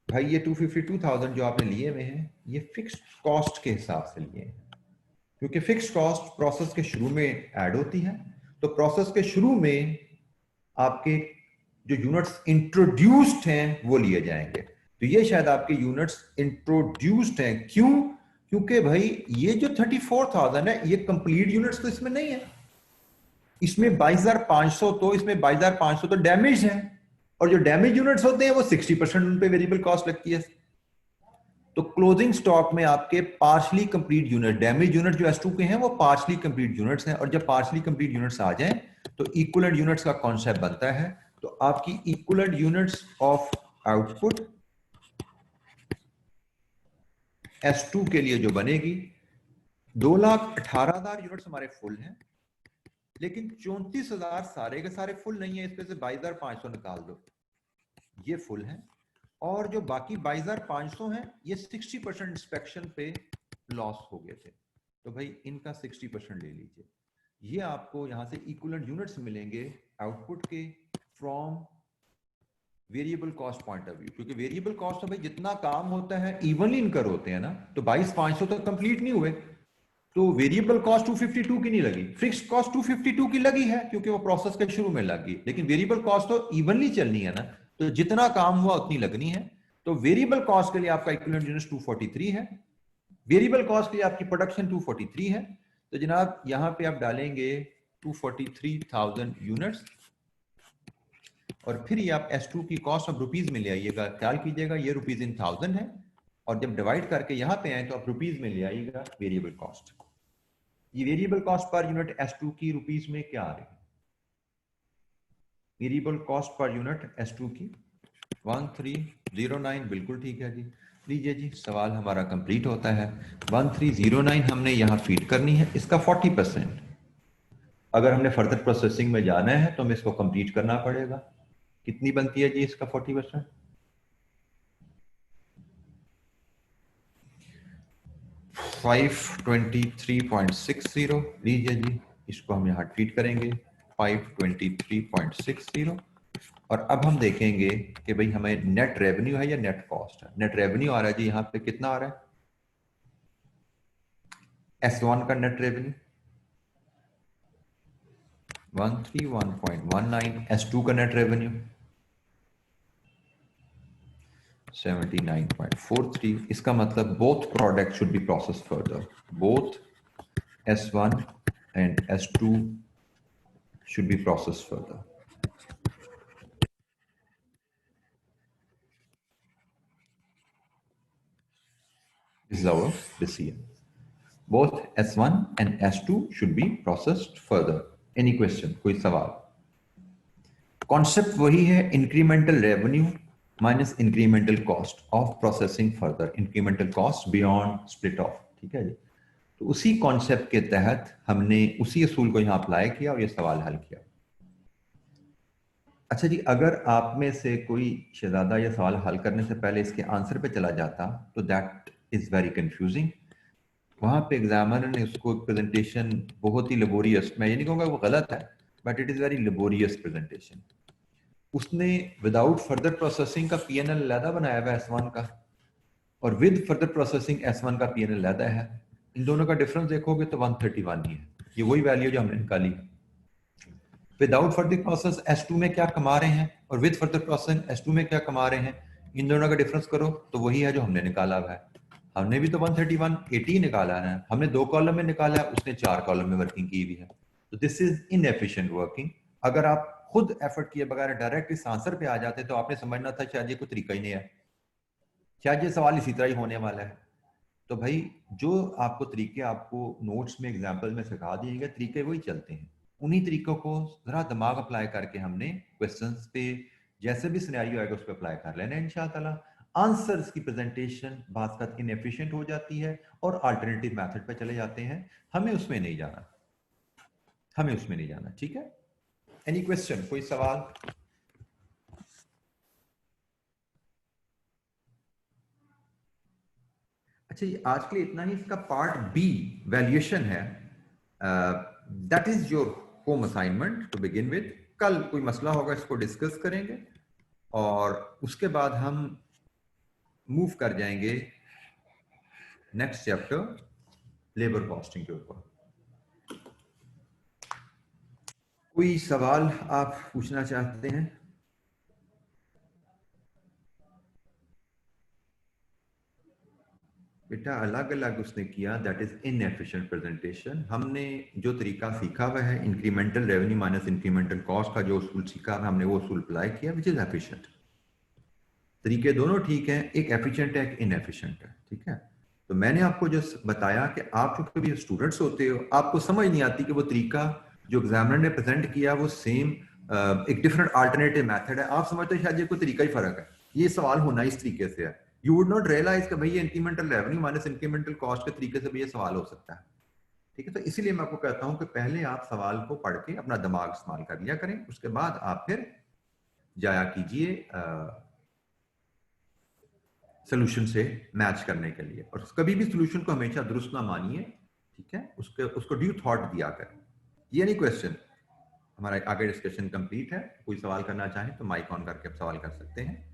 भाई ये 252,000 जो आपने लिए हुए हैं ये फिक्स्ड कॉस्ट के हिसाब से लिए हैं, क्योंकि फिक्स्ड कॉस्ट प्रोसेस के शुरू में ऐड होती है. तो प्रोसेस के शुरू में आपके जो यूनिट्स इंट्रोड्यूस्ड हैं वो लिए जाएंगे. तो ये शायद आपके यूनिट्स इंट्रोड्यूस्ड हैं. क्यों? क्योंकि भाई ये जो 34,000 है ये कंप्लीट यूनिट्स तो इसमें नहीं है. इसमें 22,500 तो इसमें 22,500 तो डैमेज है, और जो डैमेज यूनिट्स होते हैं वो 60% उन पे वेरिएबल कॉस्ट लगती है. तो क्लोजिंग स्टॉक में आपके partially complete unit, damage unit जो S2 के हैं वो पार्शली कंप्लीट यूनिट्स हैं. और जब पार्शली कंप्लीट यूनिट्स आ जाएं तो इक्विवेलेंट यूनिट्स का कॉन्सेप्ट बनता है. तो आपकी equivalent units of output S2 के लिए जो बनेगी 2,18,000 यूनिट्स हमारे फुल हैं, लेकिन 34,000 सारे के सारे फुल नहीं है. इसमें से 22,500 निकाल दो, ये फुल है. और जो बाकी 22,500 हैं ये 60% इंस्पेक्शन पे लॉस हो गए थे. तो भाई इनका 60% ले लीजिए. ये आपको यहां से इक्विवेलेंट यूनिट्स मिलेंगे आउटपुट के from variable cost point of view. क्योंकि वेरिएबल कॉस्ट तो भाई जितना काम होता है इवनली इनकर होते हैं ना. तो 22,500 तक कंप्लीट नहीं हुए तो वेरिएबल कॉस्ट 252 की नहीं लगी. फिक्स्ड कॉस्ट 252 की लगी है क्योंकि वो प्रोसेस के शुरू में लगी, लेकिन वेरिएबल कॉस्ट तो इवनली चलनी है ना. तो जितना काम हुआ उतनी लगनी है. तो वेरिएबल कॉस्ट के लिए आपका इक्विवेलेंट यूनिट्स 243 है. वेरिएबल कॉस्ट के लिए आपकी प्रोडक्शन 243 है. तो जनाब यहां पे आप डालेंगे 243,000 यूनिट्स, और फिर ये आप S2 की कॉस्ट ऑफ रुपीज में ले आइएगा. ख्याल कीजिएगा ये रुपीज इन थाउजेंड है, और जब डिवाइड करके यहां पे आए तो आप रुपीज में ले आइएगा वेरिएबल कॉस्ट. ये variable cost per unit S2 की रुपीज में क्या आ रही है? Variable cost per unit S2 की 1309. बिल्कुल ठीक है जी. लीजिए जी, सवाल हमारा कंप्लीट होता है. 1309 हमने यहाँ फीड करनी है. इसका 40%. अगर हमने फर्दर प्रोसेसिंग में जाना है तो हमें इसको कंप्लीट करना पड़ेगा. कितनी बनती है जी इसका 40%? 523.60. लीजिए जी, इसको हम यहाँ ट्रीट करेंगे 523.60. और अब हम देखेंगे कि भाई हमें नेट रेवेन्यू है या नेट कॉस्ट है. नेट रेवेन्यू आ रहा है जी यहाँ पे कितना आ रहा है? S1 का नेट रेवेन्यू 131.19. S2 का नेट रेवेन्यू 79.43. इसका मतलब both product should be processed further. Both S1 and S2 should be processed further. This is our decision. Both S1 and S2 should be processed further any question, कोई सवाल? Concept वही है, incremental revenue minus incremental cost of processing further, incremental cost beyond split of. ठीक है जी। तो उसी concept के तहत हमने उसी असूल को यहां अप्लाई किया और ये सवाल हल किया। अच्छा जी, अगर आप में से कोई शहजादा ये सवाल हल करने से पहले इसके आंसर पे चला जाता तो दैट इज वेरी कंफ्यूजिंग। वहां पे एग्जामिनर ने उसको प्रेजेंटेशन बहुत ही लेबोरियस, मैं ये नहीं कहूंगा वो गलत है, but it is very laborious presentation. उसने विदाउट फर्दर प्रोसेसिंग का पीएनएल अलहदा बनाया हुआ S1 का, और विद फर्दर प्रोसेसिंग S1 का पीएनएल अलहदा है। इन दोनों का डिफरेंस देखोगे तो 131 ही है। ये वही वैल्यू जो हमने निकाली। विदाउट फर्दर प्रोसेस S2 में क्या कमा रहे हैं और विद फर्दर प्रोसेस S2 में क्या कमा रहे हैं, इन दोनों का डिफरेंस करो तो वही है जो हमने निकाला हुआ है। हमने भी तो 131 80 निकाला है, हमने 2 कॉलम में निकाला है, उसने 4 कॉलम में वर्किंग की हुई है। तो दिस इज इनएफिशिएंट वर्किंग। अगर आप खुद एफर्ट किए बगैर डायरेक्ट इस आंसर पे आ जाते तो आपने समझना था शायद ये कोई तरीका ही नहीं है, शायद ये सवाल इसी तरह ही होने वाला है। तो भाई जो आपको तरीके आपको नोट्स में एग्जाम्पल में सिखा दिए गए तरीके वही चलते हैं, उन्हीं तरीकों को जरा दिमाग अप्लाई करके हमने क्वेश्चंस पे जैसे भी सिनेरियो आएगा उस पर अप्लाई कर लेना है इंशाल्लाह। आंसर्स की प्रेजेंटेशन बात इनएफिशिएंट हो जाती है और अल्टरनेटिव मेथड पे चले जाते हैं, हमें उसमें नहीं जाना, हमें उसमें नहीं जाना। ठीक है, एनी क्वेश्चन, कोई सवाल? अच्छा ये आज के लिए इतना ही। इसका पार्ट बी वैल्यूएशन है, that is your home assignment to begin with. कल कोई मसला होगा इसको डिस्कस करेंगे और उसके बाद हम मूव कर जाएंगे नेक्स्ट चैप्टर लेबर कॉस्टिंग के ऊपर। कोई सवाल आप पूछना चाहते हैं? बेटा अलग अलग उसने किया, दैट इज इनएफिशिएंट प्रेजेंटेशन। हमने जो तरीका सीखा हुआ है incremental revenue minus incremental cost का, जो उसूल सीखा हमने वो उसूल अप्लाई किया, विच इज एफिशिएंट। तरीके दोनों ठीक हैं, एक एफिशिएंट है एक इनएफिशिएंट है। ठीक है, तो मैंने आपको जो बताया कि आप जो कभी स्टूडेंट्स होते हो आपको समझ नहीं आती कि वो तरीका जो एग्जामिनर ने प्रेजेंट किया वो सेम एक डिफरेंट अल्टरनेटिव मेथड है, आप समझते हो शायद ये कोई तरीका ही फर्क है, ये सवाल होना इस तरीके से है। यू वुड नॉट रियलाइज कि भाई ये incremental revenue minus incremental cost के तरीके से भी ये सवाल हो सकता है। ठीक है, तो इसीलिए मैं आपको कहता हूं कि पहले आप सवाल को पढ़ के अपना दिमाग इस्तेमाल कर लिया करें, उसके बाद आप फिर जाया कीजिए सोल्यूशन से मैच करने के लिए। और कभी भी सोल्यूशन को हमेशा दुरुस्त ना मानिए, ठीक है, उसको ड्यू थॉट दिया करें। ये नहीं क्वेश्चन। हमारा आगे डिस्कशन कंप्लीट है, कोई सवाल करना चाहे तो माइक ऑन करके आप सवाल कर सकते हैं।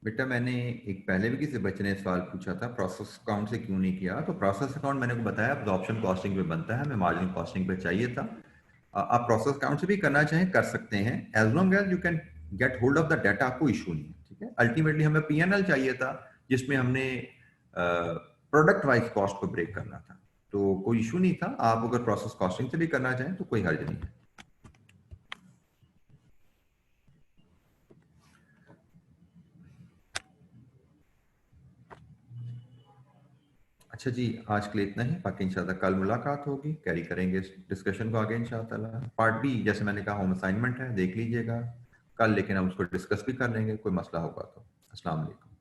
बेटा मैंने एक पहले भी किसी बच्चे ने सवाल पूछा था प्रोसेस अकाउंट से क्यों नहीं किया, तो प्रोसेस अकाउंट मैंने को बताया अब्जॉर्प्शन कॉस्टिंग पे बनता है, हमें मार्जिन कॉस्टिंग पे चाहिए था। आप प्रोसेस अकाउंट से भी करना चाहें कर सकते हैं, as long as you can get hold of the data, कोई इशू नहीं है। ठीक है, अल्टीमेटली हमें पीएनएल चाहिए था जिसमें हमने प्रोडक्ट वाइज कॉस्ट को ब्रेक करना था, तो कोई इशू नहीं था। आप अगर प्रोसेस कॉस्टिंग से भी करना चाहें तो कोई हर्ज नहीं है। अच्छा जी, आज के लिए इतना ही, बाकी इंशाल्लाह कल मुलाकात होगी, कैरी करेंगे इस डिस्कशन को आगे इंशाल्लाह। पार्ट बी जैसे मैंने कहा होम असाइनमेंट है, देख लीजिएगा कल, लेकिन हम उसको डिस्कस भी कर लेंगे, कोई मसला होगा तो। अस्सलाम वालेकुम।